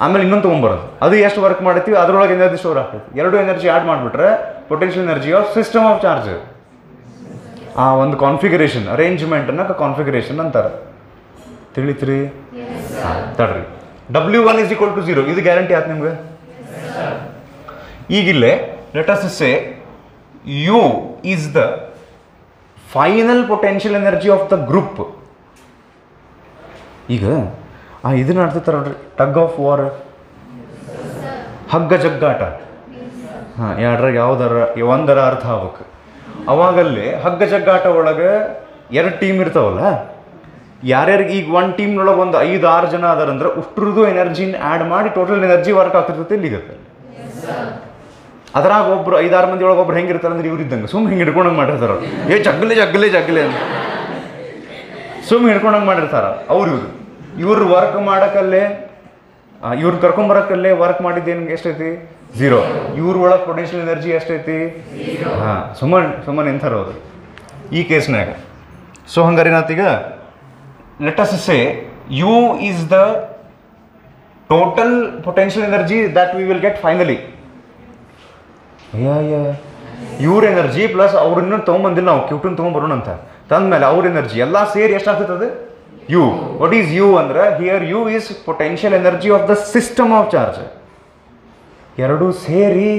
ಆಮೇಲೆ ಇನ್ನೊಂದು ತೊಗೊಂಬರೋದು, ಅದು ಎಷ್ಟು ವರ್ಕ್ ಮಾಡ್ತೀವಿ ಅದ್ರೊಳಗೆ ಎನರ್ಜಿ ಸ್ಟೋರ್ ಆಗ್ತೈತಿ. 2 ಎನರ್ಜಿ ಆ್ಯಡ್ ಮಾಡಿಬಿಟ್ರೆ potential energy of system of charge. ಆ ಒಂದು ಕಾನ್ಫಿಗರೇಷನ್, ಅರೇಂಜ್ಮೆಂಟನ್ನು ಕಾನ್ಫಿಗರೇಷನ್ ಅಂತಾರೆ. ತಿಳಿತ್ರಿ? ಹಾಂ, ತಡ್ರಿ. W1 = 0 ಇದು ಗ್ಯಾರಂಟಿ ಆಯ್ತು ನಿಮ್ಗೆ? ಈಗಿಲ್ಲೇ let us say U is the final potential energy of the group. ಈಗ ಇದನ್ನ ಆಡ್ತಿರ್ತಾರೆ ನೋಡ್ರಿ, ಟಗ್ ಆಫ್ ವಾರ್, ಹಗ್ಗ ಜಗ್ಗಾಟ. ಹಾಂ, ಎರಡ್ರಾಗ ಯಾವ್ದಾರ ಒಂದರ ಅರ್ಥ ಆಗ್ಬೇಕು. ಅವಾಗಲ್ಲಿ ಹಗ್ಗ ಜಗ್ಗಾಟ ಒಳಗೆ 2 ಟೀಮ್ ಇರ್ತಾವಲ್ಲ, ಯಾರ್ಯಾರಿಗೆ ಈಗ ಒಂದು ಟೀಮ್ನೊಳಗೆ ಒಂದು 5-6 ಜನ ಅದಾರಂದ್ರೆ ಉಷ್ಟ್ರದ್ದು ಎನರ್ಜಿನ ಆ್ಯಡ್ ಮಾಡಿ ಟೋಟಲ್ ಎನರ್ಜಿ ವರ್ಕ್ ಆಗ್ತಿರ್ತೈತೆ ಇಲ್ಲಿಗತ್ತೆ. ಅದ್ರಾಗ ಒಬ್ರು 5-6 ಮಂದಿ ಒಳಗೆ ಒಬ್ರು ಹೆಂಗಿರ್ತಾರೆ ಅಂದ್ರೆ ಇವ್ರು ಇದ್ದಂಗೆ ಸುಮ್ಮನೆ ಹಿಂಗೆ ಹಿಡ್ಕೊಂಡಂಗೆ ಮಾಡಿರ್ತಾರ. ಜಗ್ಗಲೆ ಅಂತ ಸುಮ್ಮನೆ ಹಿಡ್ಕೊಂಡಂಗೆ ಮಾಡಿರ್ತಾರ. ಇವ್ರು ವರ್ಕ್ ಮಾಡೋಕ್ಕಲ್ಲೇ, ಇವ್ರನ್ನ ಕರ್ಕೊಂಬರಕ್ಕಲ್ಲೇ ವರ್ಕ್ ಮಾಡಿದ್ದೇನು ಎಷ್ಟೈತಿ? 0. ಇವ್ರ ಒಳಗೆ ಪೊಟೆನ್ಷಿಯಲ್ ಎನರ್ಜಿ ಎಷ್ಟೈತಿ? ಹಾಂ, ಸುಮ್ಮನೆ ನಿಂತಾರ ಅವರು ಈ ಕೇಸ್ನಾಗ. ಸೊ ಹಂಗಾರೆ ಏನಾತೀಗ, let us say U is the total potential energy that we will get finally. ಇವ್ರ ಎನರ್ಜಿ ಪ್ಲಸ್ ಅವ್ರನ್ನ ತೊಗೊಂಬಂದಿಲ್ಲ, ನಾವು ಕ್ಯೂಟನ್ ತೊಗೊಂಬರೋಣ ಅಂತ ತಂದ್ಮೇಲೆ ಅವ್ರ ಎನರ್ಜಿ ಎಲ್ಲ ಸೇರಿ ಎಷ್ಟಾಗ್ತದೆ? ಯು. ವಾಟ್ ಈಸ್ ಯು ಅಂದ್ರೆ here U is potential energy of the system of charge. ಎರಡೂ ಸೇರಿ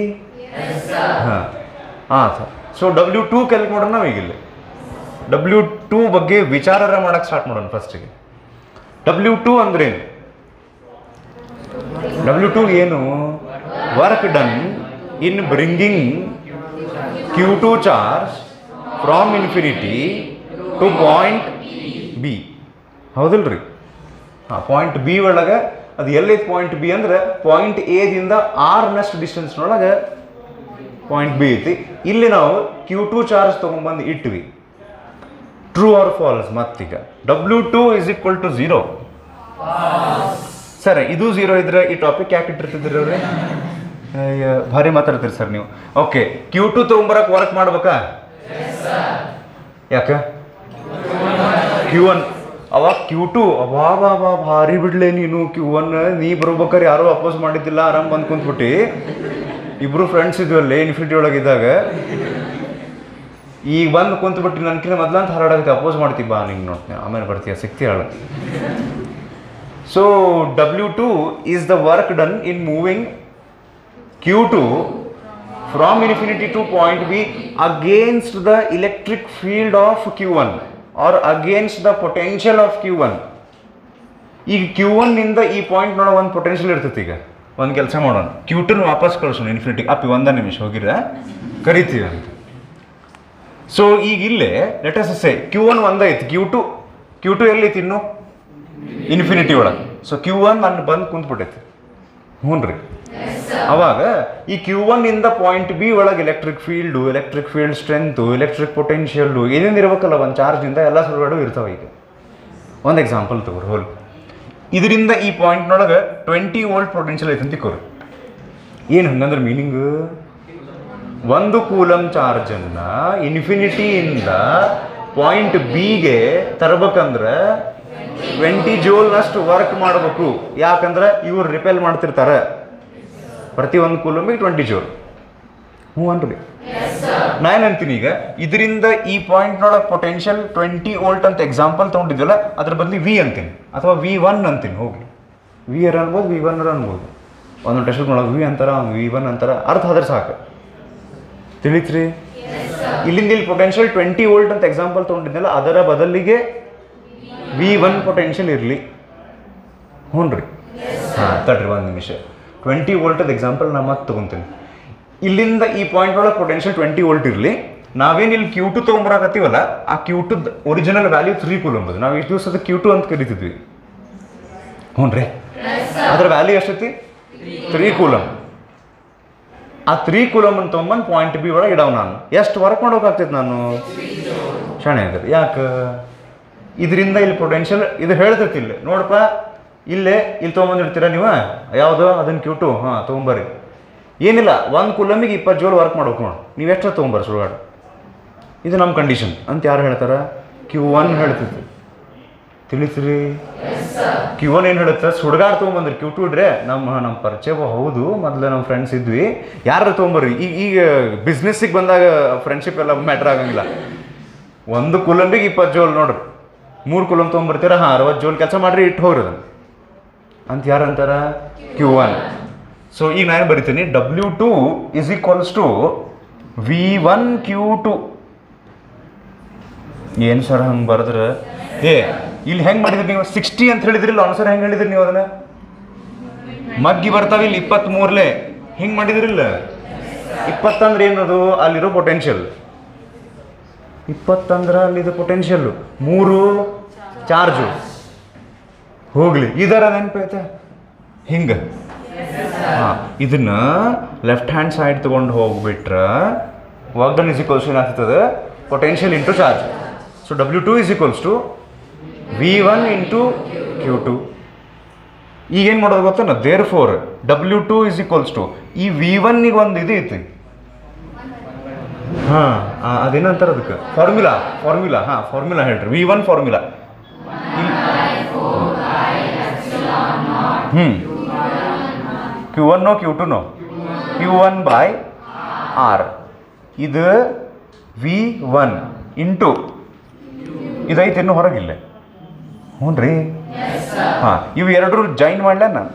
ಹಾಂ ಸರ್. ಸೊ W2 ಕ್ಯಾಲ್ಕುಲೇಟ್ ಮಾಡೋಣ ನಾವು ಈಗಿಲ್ಲ. W2 ಬಗ್ಗೆ ವಿಚಾರ ಮಾಡಕ್ಕೆ ಸ್ಟಾರ್ಟ್ ಮಾಡೋಣ ಫಸ್ಟಿಗೆ. W2 ಅಂದ್ರೇನು? W2 ಏನು? Work done in bringing Q2 charge from infinity to point B. ಹೌದಿಲ್ರಿ? ಹಾಂ, ಪಾಯಿಂಟ್ ಬಿ ಒಳಗೆ ಅದು ಎಲ್ಲೈತೆ ಪಾಯಿಂಟ್ ಬಿ ಅಂದ್ರೆ ಪಾಯಿಂಟ್ ಎದಿಂದ 6 ಡಿಸ್ಟೆನ್ಸ್ನೊಳಗೆ ಪಾಯಿಂಟ್ ಬಿ ಐತಿ. ಇಲ್ಲಿ ನಾವು Q2 ಚಾರ್ಜ್ ತೊಗೊಂಡ್ಬಂದು ಇಟ್ವಿ. True or falls? ಮತ್ತೀಗ W2 = 0. ಸರ್, ಇದು 0 ಇದ್ರೆ ಈ ಟಾಪಿಕ್ ಯಾಕೆ ಇಟ್ಟಿರ್ತಿದ್ರಿ ಅವ್ರೆ? ಭಾರಿ ಮಾತಾಡ್ತೀರಿ ಸರ್ ನೀವು. ಓಕೆ, Q2 ತೊಗೊಂಬರಕ್ಕೆ ವರ್ಕ್ ಮಾಡ್ಬೇಕಾ? ಯಾಕೆ? Q1 ಅವಾಗ Q2 ಅವಾಗ ಭಾರಿ ಬಿಡ್ಲೆ ನೀನು. Q1 ನೀ ಬರ್ಬೇಕಾರೆ ಯಾರೂ ಅಪೋಸ್ ಮಾಡಿದ್ದಿಲ್ಲ, ಆರಾಮ್ ಬಂದು ಕುಂತ್ಬಿಟ್ಟು ಇಬ್ರು ಫ್ರೆಂಡ್ಸ್ ಇದ್ವಲ್ಲೇ ಇನ್ಫಿನಿಟಿ ಒಳಗಿದ್ದಾಗ. ಈಗ ಬಂದು ಕುಂತ್ಬಿಟ್ಟು ನನ್ಕಿಂತ ಮೊದ್ಲಂತ ಹರಡೋದಕ್ಕೆ ಅಪೋಸ್ ಮಾಡ್ತೀವಿ, ಬಾ ನಿಂಗೆ ನೋಡ್ತೀನಿ, ಆಮೇಲೆ ಬರ್ತೀಯ, ಸಿಗ್ತೀಯ ಹೇಳ. So W2 is the work done in moving Q2 from infinity to point B against the electric field of Q1 or against the potential of Q1. ಈಗ Q1 ನಿಂದ ಈ ಪಾಯಿಂಟ್ನೊಳಗೆ ಒಂದು ಪೊಟೆನ್ಷಿಯಲ್ ಇರ್ತೈತಿ. ಈಗ ಒಂದು ಕೆಲಸ ಮಾಡೋಣ, Q2 ವಾಪಸ್ ಕಳಿಸೋಣ ಇನ್ಫಿನಿಟಿ. ಅಪ್ಪಿ 1 ನಿಮಿಷ ಹೋಗಿರ ಕರಿತೀವಿ ಅಂತ. ಸೊ ಈಗ ಇಲ್ಲೇ ಲೆಟ್ ಅಸ್ ಸೇ Q1 ಒಂದೈತಿ, Q2 ಎಲ್ಲೈತಿ ಇನ್ನು? ಇನ್ಫಿನಿಟಿ ಒಳಗೆ. ಸೊ Q1 ನಾನು ಬಂದು ಕುಂತ್ಬಿಟ್ಟೈತಿ. ಹ್ಞೂ ರೀ. ಅವಾಗ ಈ Q1 ಇಂದ ಪಾಯಿಂಟ್ ಬಿ ಒಳಗೆ electric field strength, electric potential ಏನೇನು ಇರಬೇಕಲ್ಲ ಒಂದು ಚಾರ್ಜಿಂದ ಎಲ್ಲ ಸುರುಗಾಡು ಇರ್ತಾವೆ. ಈಗ ಒಂದು ಎಕ್ಸಾಂಪಲ್ ತಗೋರಿ, ಹೋಲ್ ಇದರಿಂದ ಈ ಪಾಯಿಂಟ್ನೊಳಗೆ 20 ವೋಲ್ಟ್ ಪೊಟೆನ್ಷಿಯಲ್ ಐತೆ ಅಂತ ತಿಕ್ಕೋರಿ. ಏನು ಹಂಗಂದ್ರೆ ಮೀನಿಂಗು, 1 ಕೂಲಮ್ ಚಾರ್ಜನ್ನು ಇನ್ಫಿನಿಟಿಯಿಂದ ಪಾಯಿಂಟ್ ಬಿಗೆ ತರಬೇಕಂದ್ರೆ 20 ಜೂಲ್ನಷ್ಟು ವರ್ಕ್ ಮಾಡಬೇಕು. ಯಾಕಂದ್ರೆ ಇವ್ರು ರಿಪೇಲ್ ಮಾಡ್ತಿರ್ತಾರೆ, ಪ್ರತಿ 1 ಕೂಲಮಿಗೆ 20 ಜೂಲ್. ಹ್ಞೂ ಅನ್ರಿ? ನಾನೇನಂತೀನಿ ಈಗ ಇದರಿಂದ ಈ ಪಾಯಿಂಟ್ನೊಳಗೆ ಪೊಟೆನ್ಷಿಯಲ್ 20 ವೋಲ್ಟ್ ಅಂತ ಎಕ್ಸಾಂಪಲ್ ತೊಗೊಂಡಿದ್ವಲ್ಲ, ಅದ್ರ ಬದಲಿ V ಅಂತೀನಿ ಅಥವಾ V1 ಅಂತೀನಿ. ಹೋಗಿ V ಅನ್ಬೋದು, V1 ಅನ್ಬೋದು. ಒಂದೊಂದು ಟೆಸ್ಟ್ನೊಳಗೆ V ಅಂತಾರ, V1 ಅಂತಾರ, ಅರ್ಥ ಆದ್ರೆ ಸಾಕು. ತಿಳಿತ್ರಿ? ಇಲ್ಲಿಂದ ಇಲ್ಲಿ ಪೊಟೆನ್ಷಿಯಲ್ 20 ವೋಲ್ಟ್ ಅಂತ ಎಕ್ಸಾಂಪಲ್ ತೊಗೊಂಡಿದ್ನಲ್ಲ, ಅದರ ಬದಲಿಗೆ V1 ಪೊಟೆನ್ಷಿಯಲ್ ಇರಲಿ. ಹ್ಞೂ ರೀ. ಹಾಂ, ತಡ್ರಿ 1 ನಿಮಿಷ. 20 ವೋಲ್ಟದ ಎಕ್ಸಾಂಪಲ್ ನಾನು ಮತ್ತೆ ತೊಗೊತೀನಿ. ಇಲ್ಲಿಂದ ಈ ಪಾಯಿಂಟ್ ಒಳಗೆ ಪೊಟೆನ್ಷಿಯಲ್ 20 ವೋಲ್ಟ್ ಇರಲಿ. ನಾವೇನು ಇಲ್ಲಿ Q2 ತೊಗೊಂಬರಾಕತ್ತೀವಲ್ಲ, ಆ Q2 ಒರಿಜಿನಲ್ ವ್ಯಾಲ್ಯೂ 3 ಕೂಲಮ್. ನಾವು ಇಷ್ಟು ದಿವಸದ Q2 ಅಂತ ಕರಿತಿದ್ವಿ. ಹ್ಞೂ ರೀ. ಅದ್ರ ವ್ಯಾಲ್ಯೂ ಎಷ್ಟೈತಿ? 3 ಕೂಲಮ್. ಆ 3 ಕೂಲಮ್ ಅಂತ ತೊಗೊಂಬಂದು ಪಾಯಿಂಟ್ ಬಿ ಒಳಗೆ ಇಡವ್. ನಾನು ಎಷ್ಟು ವರ್ಕ್ ಮಾಡೋಕ್ಕಾಗ್ತೈತೆ? ನಾನು ಶಾಣೆ ಇದ್ರಿ. ಯಾಕೆ? ಇದರಿಂದ ಇಲ್ಲಿ ಪೊಟೆನ್ಷಿಯಲ್ ಇದು ಹೇಳ್ತೈತಿ. ಇಲ್ಲಿ ನೋಡಪ್ಪ, ಇಲ್ಲಿ ತೊಗೊಂಬಂದಿರ್ತೀರ ನೀವು ಯಾವುದು ಅದನ್ನು Q2. ಹಾಂ, ತೊಗೊಂಬರ್ರಿ. ಏನಿಲ್ಲ, 1 ಕೂಲಮಿಗೆ 20 ಜೂಲ್ ವರ್ಕ್ ಮಾಡ್ಬೇಕು ನೋಡಿ. ನೀವು ಎಷ್ಟು ತೊಗೊಂಬರ್ರಿ ಸುಳ್ಗಾಡು. ಇದು ನಮ್ಮ ಕಂಡೀಷನ್ ಅಂತ ಯಾರು ಹೇಳ್ತಾರೆ? Q1 ಹೇಳ್ತೈತಿ. ತಿಳಿಸ್ರಿ? Q1 ಏನು ಹೇಳುತ್ತೆ? ಸುಡ್ಗಾಡು ತೊಗೊಂಬಂದ್ರಿ. Q2 ಇಡ್ರೆ ನಮ್ಮ ಪರಿಚಯ ಹೌದು, ಮೊದಲು ನಮ್ಮ ಫ್ರೆಂಡ್ಸ್ ಇದ್ವಿ, ಯಾರು ತೊಗೊಂಬರ್ರಿ. ಈಗ ಬಿಸ್ನೆಸ್ಸಿಗೆ ಬಂದಾಗ ಫ್ರೆಂಡ್ಶಿಪ್ ಎಲ್ಲ ಮ್ಯಾಟ್ರ್ ಆಗಂಗಿಲ್ಲ. 1 ಕೂಲಂಬಿಗೆ 20 ಜೂಲ್ ನೋಡ್ರಿ. 3 ಕೂಲಮ್ ತೊಗೊಂಬರ್ತೀರ, ಹಾಂ 60 ಜೂಲ್ ಕೆಲಸ ಮಾಡಿರಿ, ಇಟ್ಟು ಹೋಗ್ರಿ ಅದನ್ನು ಅಂತ ಯಾರು ಅಂತಾರ? Q1. ಸೊ ಈಗ ನಾನು ಬರಿತೀನಿ W2 is equals to V1 Q2. ಏನು ಸರ್ ಹಂಗೆ ಬರೆದ್ರೆ ಇಲ್ಲಿ ಹೆಂಗೆ ಮಾಡಿದ್ರಿ ನೀವು 60 ಅಂತ ಹೇಳಿದ್ರಿಲ್ಲ ಆನ್ಸರ್ ಹೆಂಗೆ ಹೇಳಿದ್ರಿ ನೀವು ಅದನ್ನ ಮಗ್ಗಿ ಬರ್ತಾವೆ ಇಲ್ಲಿ 23ಲೇ ಹಿಂಗೆ ಮಾಡಿದ್ರಿಲ್ಲ 20 ಅಂದ್ರೆ ಏನದು ಅಲ್ಲಿರೋ ಪೊಟೆನ್ಷಿಯಲ್ 20 ಅಂದ್ರೆ ಅಲ್ಲಿದು ಪೊಟೆನ್ಷಿಯಲ್ಲು 3 ಚಾರ್ಜು ಹೋಗ್ಲಿ ಇದರ ನೆನಪೈತೆ ಹಿಂಗೆ ಹಾಂ ಇದನ್ನ ಲೆಫ್ಟ್ ಹ್ಯಾಂಡ್ ಸೈಡ್ ತೊಗೊಂಡು ಹೋಗ್ಬಿಟ್ರೆ ವರ್ಕ್ ಡನ್ ಇಸ್ ಈಕ್ವಲ್ಸ್ ಏನಾಗ್ತದೆ potential into charge. So W2 is equals to V1 into Q2. ಈಗೇನು ಮಾಡೋದು ಗೊತ್ತೇನ therefore W2 is equals to ಈ V1ಗೆ ಒಂದು ಇದು ಐತಿ ಹಾಂ ಅದೇನಂತಾರೆ ಅದಕ್ಕೆ ಫಾರ್ಮುಲಾ ಹಾಂ ಫಾರ್ಮುಲಾ ಹೇಳ್ರಿ V1 formula Q1 Q2 Q1 by R ಇದು V1 ಇಂಟು ಇದೈತೆ ಇನ್ನೂ ಹೊರಗಿಲ್ಲ ಹ್ಞೂ ರೀ ಹಾಂ ಇವು ಎರಡರೂ ಜಾಯಿನ್ ಮಾಡಲ ನಾನು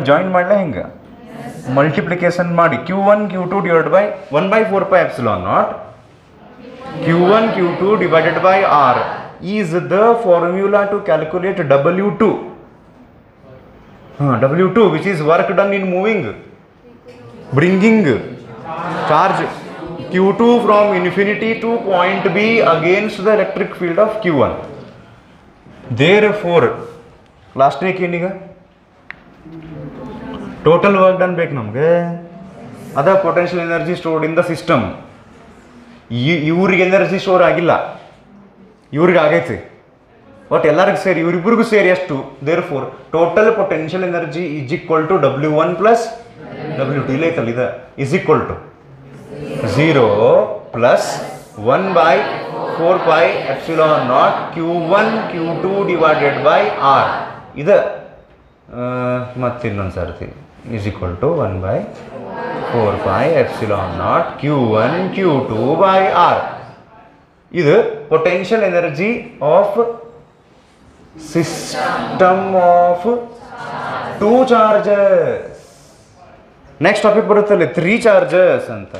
ಜಾಯಿನ್ ಮಾಡಲ ಹಿಂಗೆ ಮಲ್ಟಿಪ್ಲಿಕೇಶನ್ ಮಾಡಿ Q1 Q2 divide by 1/4πε0 Q1 Q2 divided by R is the formula to calculate W2. W2 which is work done in moving, bringing charge Q2 from infinity to point B against the electric field of Q1. Therefore, last week ಏನಿಗ total work done ಬೇಕು ನಮಗೆ ಅದ potential energy stored in the system. ಇವ್ರಿಗೆ energy store ಆಗಿಲ್ಲ ಇವ್ರಿಗೆ ಆಗೈತಿ but ಎಲ್ಲರಿಗೂ ಸೇರಿ ಇವರಿಬ್ಬರಿಗೂ ಸೇರಿ ಎಷ್ಟು therefore total potential energy is equal to W1 plus W2 ಇಲ್ಲ ಐತಲ್ಲ ಇದು is equal to 0 plus 1/4πε0 Q1 Q2 divided by R ಇದು ಮತ್ತಿನ್ನೊಂದು ಸರ್ತಿ is equal to 1/4πε0 Q1 Q2 by R. ಇದು potential energy of system of 2 charges. Next topic ಬರುತ್ತಲ್ಲ 3 charges ಅಂತ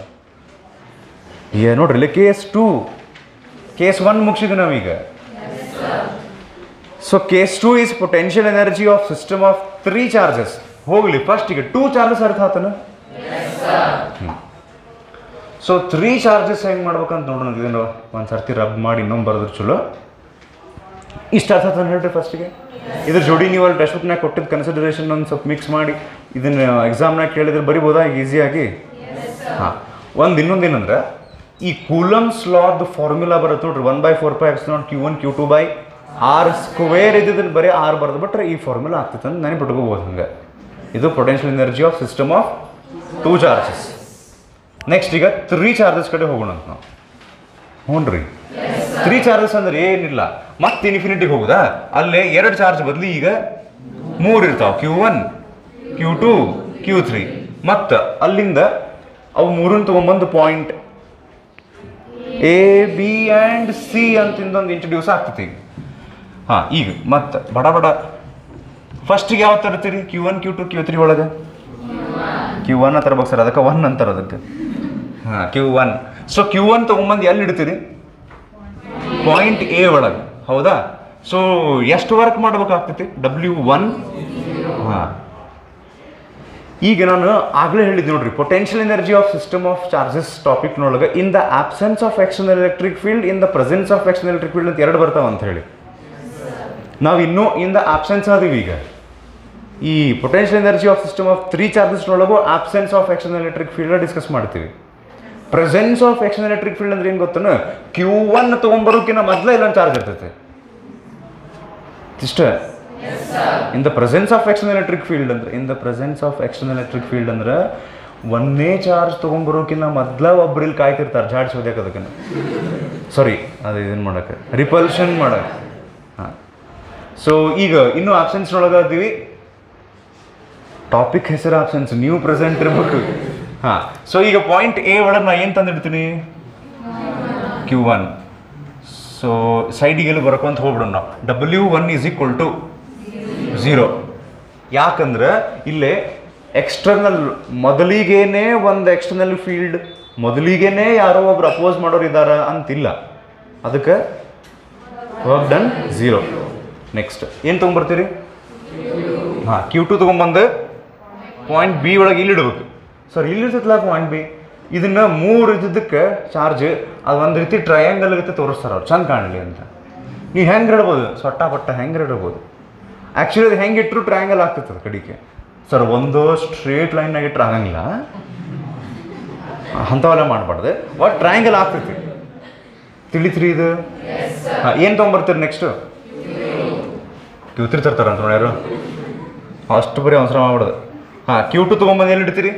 ನೋಡ್ರಿ ಕೇಸ್ 2 ಕೇಸ್ 1 ಮುಗಿಸಿದ್ವಿ ನಾವೀಗ. So case 2 is potential energy of system of 3 charges. ಹೋಗ್ಲಿ ಫಸ್ಟಿಗೆ 2 ಚಾರ್ಜಸ್ ಅರ್ಥ ಆತನ. ಸೊ 3 ಚಾರ್ಜಸ್ ಹೆಂಗೆ ಮಾಡ್ಬೇಕಂತ ನೋಡೋಣ. ಇದನ್ನು ಒಂದು ಸರ್ತಿ ರಬ್ ಮಾಡಿ ಇನ್ನೊಂದು ಬರೆದ್ರೆ ಚಲೋ ಇಷ್ಟ ಅರ್ಥ ಅಂತ ಹೇಳ್ರಿ ಫಸ್ಟಿಗೆ. ಇದ್ರ ಜೋಡಿ ನೀವು ಅಲ್ಲಿ ಟೆಕ್ಸ್ಟ್ ಬುಕ್ನಾಗ ಕೊಟ್ಟಿದ್ದು ಕನ್ಸಿಡರೇಷನ್ ಒಂದು ಸ್ವಲ್ಪ ಮಿಕ್ಸ್ ಮಾಡಿ ಇದನ್ನು ಎಕ್ಸಾಮ್ನಾಗ ಕೇಳಿದ್ರೆ ಬರಿಬೋದಾ ಈಸಿಯಾಗಿ? ಹಾಂ ಇನ್ನೊಂದೇನಂದ್ರೆ ಈ ಕೂಲಮ್ಸ್ ಲಾದ ಫಾರ್ಮುಲಾ ಬರುತ್ತೆ ನೋಡ್ರಿ 1/4πε0 Q1 Q2 by R square ಇದ್ದಿದ್ದನ್ನು ಬರೀ R ಬರೆದು ಬಿಟ್ರೆ ಈ ಫಾರ್ಮುಲಾ ಆಗ್ತೈತೆ ಅಂತ ನನಗೆ ಬಿಟ್ಕೋಬೋದು. ಹಂಗೆ ಇದು potential energy of system of 2 charges. Next ಈಗ 3 ಚಾರ್ಜಸ್ ಕಡೆ ಹೋಗೋಣ ಅಂತ ನಾವು. ಹ್ಞೂ ರೀ 3 ಚಾರ್ಜಸ್ ಅಂದ್ರೆ ಏನಿಲ್ಲ ಮತ್ತೆ ಇನ್ಫಿನಿಟಿಗೆ ಹೋಗುದಾ ಅಲ್ಲೇ 2 ಚಾರ್ಜ್ ಬದಲಿ ಈಗ 3 ಇರ್ತಾವೆ Q1 Q2 Q3 ಮತ್ತು ಅಲ್ಲಿಂದ ಅವು 3 ತೊಗೊಂಬಂದು point A B and C ಅಂತಿಂದೊಂದು ಇಂಟ್ರಡ್ಯೂಸ್ ಆಗ್ತೈತಿ. ಹಾಂ ಈಗ ಮತ್ತೆ ಬಡ ಫಸ್ಟಿಗೆ ಯಾವ ತರ್ತೀರಿ Q1 Q2 Q3 ಒಳಗೆ Q1 ತರ್ಬೇಕು ಸರ್ ಅದಕ್ಕೆ 1 ಅಂತಾರೆ ಅದಕ್ಕೆ. ಹಾಂ Q1. ಸೊ Q1 ತೊಗೊಂಬಂದು ಎಲ್ಲಿ ಇಡ್ತೀರಿ ಪಾಯಿಂಟ್ A ಒಳಗೆ ಹೌದಾ. ಸೊ ಎಷ್ಟು ವರ್ಕ್ ಮಾಡ್ಬೇಕಾಗ್ತೈತಿ W1. ಹಾಂ ಈಗ ನಾನು ಆಗಲೇ ಹೇಳಿದ್ದೆ ನೋಡ್ರಿ potential energy of system of charges ಟಾಪಿಕ್ನೊಳಗೆ in the absence of external electric field in the presence of external electric field ಅಂತ 2 ಬರ್ತಾವ ಅಂತ ಹೇಳಿ ನಾವು ಇನ್ನೂ ಇನ್ ದ ಆಬ್ಸೆನ್ಸ್ ಆದೀವಿ. ಈಗ ಈ potential energy of system of 3 ಚಾರ್ಜಸ್ನೊಳಗೂ absence of external electric field discuss ಮಾಡ್ತೀವಿ. Presence of external electric field ಅಂದ್ರೆ ಏನು ಗೊತ್ತನ Q1 ತೊಗೊಂಬರೋಕ್ಕಿಂತ ಮೊದಲೇ ಇಲ್ಲೊಂದು ಚಾರ್ಜ್ ಇರ್ತೈತೆ ಇಷ್ಟ. ಇನ್ the presence of external electric field ಅಂದ್ರೆ ಒಂದೇ ಚಾರ್ಜ್ ತೊಗೊಂಬರೋಕ್ಕಿಂತ ಮೊದಲ ಒಬ್ರು ಇಲ್ಲಿ ಕಾಯ್ತಿರ್ತಾರೆ ಜಾಡ್ಸಿ ಹೋದ್ಯಾಕ ಅದಕ್ಕೆ ಸಾರಿ ಅದು ಇದನ್ನು ಮಾಡೋಕ್ಕೆ ರಿಪಲ್ಷನ್ ಮಾಡೋಕ್ಕೆ. ಹಾಂ ಸೊ ಈಗ ಇನ್ನೂ ಆಪ್ಷನ್ಸ್ನೊಳಗೆ ಅದೀವಿ. ಟಾಪಿಕ್ ಹೆಸರು ಆಪ್ಷನ್ಸ್ ನೀವು ಪ್ರೆಸೆಂಟ್ ಇರ್ಬೇಕು. ಹಾಂ ಸೊ ಈಗ ಪಾಯಿಂಟ್ A ಒಳಗೆ ನಾ ಏನು ತಂದಿಡ್ತೀನಿ Q1. ಸೊ ಸೈಡಿಗೆಲ್ಲ ಬರ್ಕೊಂತ ಹೋಗ್ಬಿಡೋಣ ನಾವು W1 ಈಸ್ ಈಕ್ವಲ್ ಟು 0 ಯಾಕಂದ್ರೆ ಇಲ್ಲೇ ಎಕ್ಸ್ಟರ್ನಲ್ ಮೊದಲಿಗೇನೆ ಒಂದು ಎಕ್ಸ್ಟರ್ನಲ್ ಫೀಲ್ಡ್ ಮೊದಲಿಗೇನೆ ಯಾರೋ ಒಬ್ರು ಅಪೋಸ್ ಮಾಡೋರು ಇದ್ದಾರ ಅಂತಿಲ್ಲ. ಅದಕ್ಕೆ ವರ್ಕ್ ಡನ್ 0. ನೆಕ್ಸ್ಟ್ ಏನು ತೊಗೊಂಬರ್ತೀರಿ? ಹಾಂ Q2 ತೊಗೊಂಬಂದು ಪಾಯಿಂಟ್ ಬಿ ಒಳಗೆ ಇಲ್ಲಿ ಇಡ್ಬೇಕು. ಸರ್ ಇಲ್ಲಿ ಇರ್ತೈತಲ್ಲ ಪಾಯಿಂಟ್ ಬಿ, ಇದನ್ನು 3 ಇದ್ದಕ್ಕೆ ಚಾರ್ಜ್ ಅದು ಒಂದು ರೀತಿ ಟ್ರಯಾಂಗಲ್ ಇರುತ್ತೆ ತೋರಿಸ್ತಾರೆ ಅವ್ರು ಚಂದ ಕಾಣಲಿ ಅಂತ. ನೀವು ಹೆಂಗೆ ಇಡ್ಬೋದು? ಸೊಟ್ಟ ಪಟ್ಟ ಹೆಂಗೆ ಇಡ್ಬೋದು? ಆ್ಯಕ್ಚುಲಿ ಅದು ಹೆಂಗೆ ಇಟ್ಟರು ಟ್ರಯಾಂಗಲ್ ಆಗ್ತೈತೆ ಕಡೆಗೆ. ಸರ್ ಒಂದು ಸ್ಟ್ರೇಟ್ ಲೈನ್ನಾಗ ಇಟ್ಟರೆ ಆಗಂಗಿಲ್ಲ, ಅಂಥವೆಲ್ಲ ಮಾಡಬಾರ್ದು. ಒಟ್ಟು ಟ್ರಯಾಂಗಲ್ ಆಗ್ತೈತಿ. ತಿಳಿತ್ರಿ ಇದು? ಹಾಂ ಏನು ತೊಗೊಂಬರ್ತೀರಿ ನೆಕ್ಸ್ಟು? Q3 ತರ್ತಾರೆ ಅಂತ ನೋಡಿ ಯಾರು ಅಷ್ಟು ಬರೀ ಅವಸರ ಮಾಡ್ಬಿಡೋದು. ಹಾಂ Q2 ತೊಗೊಂಬಂದು ಎಲ್ಲಿ ಇಡ್ತೀರಿ?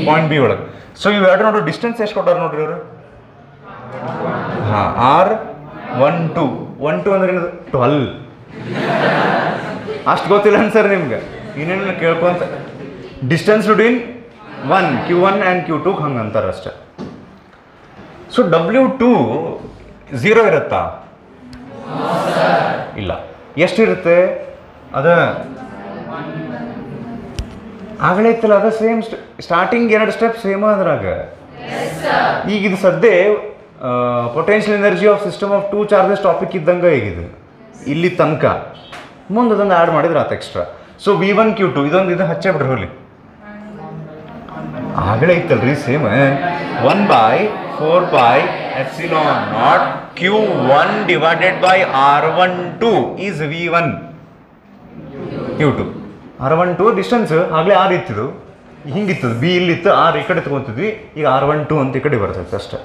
ಪಾಯಿಂಟ್ ಬಿ ಒಳಗೆ. ಸೊ ಇವೆರಡು ನೋಡ್ರಿ ಡಿಸ್ಟೆನ್ಸ್ ಎಷ್ಟು ಕೊಟ್ಟಾರ ನೋಡ್ರಿ ಇವರು. ಹಾಂ R12 ಅಂದ್ರೆ ಏನದು? 12. ಅಷ್ಟು ಗೊತ್ತಿಲ್ಲ ಸರ್ ನಿಮ್ಗೆ, ಇನ್ನೇನು ಕೇಳ್ಕೊಂತ distance between Q1 and Q2 ಹಂಗೆ ಅಂತಾರೆ ಅಷ್ಟೆ. ಸೊ W2 0 ಇರುತ್ತಾ? ಇಲ್ಲ. ಎಷ್ಟಿರುತ್ತೆ? ಅದ ಆಗಲೇ ಇತ್ತಲ್ಲ, ಅದ ಸೇಮ್ ಸ್ಟಾರ್ಟಿಂಗ್ 2 ಸ್ಟೆಪ್ ಸೇಮ್ ಅದ್ರಾಗ. ಈಗ ಇದು ಸದ್ಯ potential energy of system of 2 charges topic ಇದ್ದಂಗೆ ಈಗಿದು ಇಲ್ಲಿ ತನಕ. ಮುಂದೆ ಅದೊಂದು ಆ್ಯಡ್ ಮಾಡಿದ್ರೆ ಆತ ಎಕ್ಸ್ಟ್ರಾ. ಸೊ V1 Q2 ಇದು ಹಚ್ಚೇ ಬಿಡ್ರಿ ಹೋಲಿ. ಆಗಲೇ ಇತ್ತಲ್ರಿ same 1/4πε0 Q1 divided by R12 is V1 Q2. R12 distance ಆಗಲೇ R ಇತ್ತಿದು, ಹಿಂಗಿತ್ತದು ಬಿ ಇಲ್ಲಿತ್ತು, R ಈ ಕಡೆ ತೊಗೊತಿದ್ವಿ, ಈಗ R12 ಅಂತ ಈ ಕಡೆ ಬರ್ತೈತೆ ಅಷ್ಟೆ.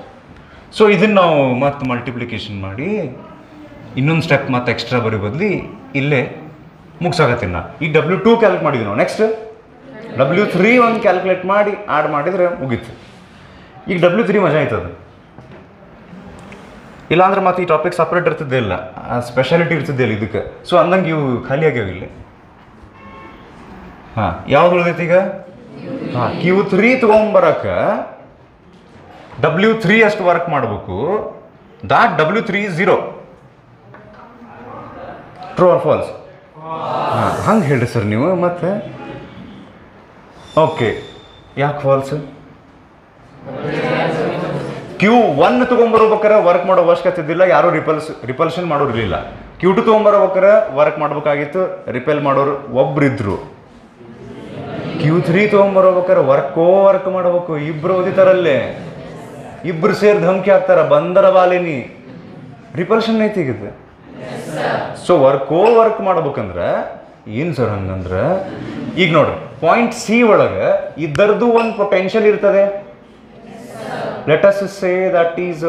ಸೊ ಇದನ್ನು ನಾವು ಮತ್ತೆ ಮಲ್ಟಿಪ್ಲಿಕೇಶನ್ ಮಾಡಿ ಇನ್ನೊಂದು ಸ್ಟೆಪ್ ಮತ್ತೆ ಎಕ್ಸ್ಟ್ರಾ ಬರೀ ಬದಲಿ ಇಲ್ಲೇ ಮುಗಿಸಾಗತ್ತೀನಿ ನಾ. ಈಗ W2 ಕ್ಯಾಲ್ಕುಲೇಟ್ ಮಾಡಿದ್ವಿ ನಾವು. ನೆಕ್ಸ್ಟ್ W3 ಒಂದು ಕ್ಯಾಲ್ಕುಲೇಟ್ ಮಾಡಿ ಆ್ಯಡ್ ಮಾಡಿದರೆ ಮುಗೀತು. ಈಗ W3 ಮಜಾ ಆಯ್ತದೆ. ಇಲ್ಲಾಂದ್ರೆ ಮತ್ತೆ ಈ ಟಾಪಿಕ್ ಸಪ್ರೇಟ್ ಇರ್ತಿದ್ದೆ ಇಲ್ಲ, ಸ್ಪೆಷಾಲಿಟಿ ಇರ್ತಿದ್ದೆ ಇಲ್ಲ ಇದಕ್ಕೆ. ಸೊ ಅಂದಂಗೆ ಇವು ಖಾಲಿ ಆಗ್ಯಾವ ಇಲ್ಲಿ. ಹಾಂ ಯಾವ್ದು ಉಳಿದೈತಿ ಈಗ? ಹಾಂ Q3 ತೊಗೊಂಬರಕ್ಕೆ W3 ಅಷ್ಟು ವರ್ಕ್ ಮಾಡಬೇಕು. ದಾಟ್ W3 0. True or falls? ಹಾಂ ಹಂಗೆ ಹೇಳ್ರಿ ಸರ್ ನೀವು ಮತ್ತೆ. ಓಕೆ, ಯಾಕೆ ಫಾಲ್ಸ್? Q1 ತೊಗೊಂಬರ್ಬೇಕಾರೆ ವರ್ಕ್ ಮಾಡೋ ಅವಶ್ಯಕತೆ ಇದ್ದಿಲ್ಲ, ಯಾರು ರಿಪಲ್ಷನ್ ಮಾಡೋರು ಇರಲಿಲ್ಲ. Q2 ತೊಗೊಂಬರ್ಬೇಕಾರೆ ವರ್ಕ್ ಮಾಡ್ಬೇಕಾಗಿತ್ತು, ರಿಪೆಲ್ ಮಾಡೋರು ಒಬ್ರಿದ್ರು. Q3 ತೊಗೊಂಬರ್ಬೇಕಾರೆ ವರ್ಕ್ ಮಾಡಬೇಕು, ಇಬ್ರು ಓದಿತಾರಲ್ಲೇ, ಇಬ್ರು ಸೇರಿ ಧಮಕಿ ಹಾಕ್ತಾರ, ಬಂದರ ಬಾಲಿನಿ ರಿಪಲ್ಷನ್ ಐತಿ ಈಗ. ಸೊ ವರ್ಕ್ ಮಾಡ್ಬೇಕಂದ್ರೆ ಏನು ಸರ್ ಹಂಗಂದ್ರೆ, ಈಗ ನೋಡ್ರಿ ಪಾಯಿಂಟ್ ಸಿ ಒಳಗೆ ಇದರದ್ದು ಒಂದು ಪೊಟೆನ್ಷಿಯಲ್ ಇರ್ತದೆ. Let us say that is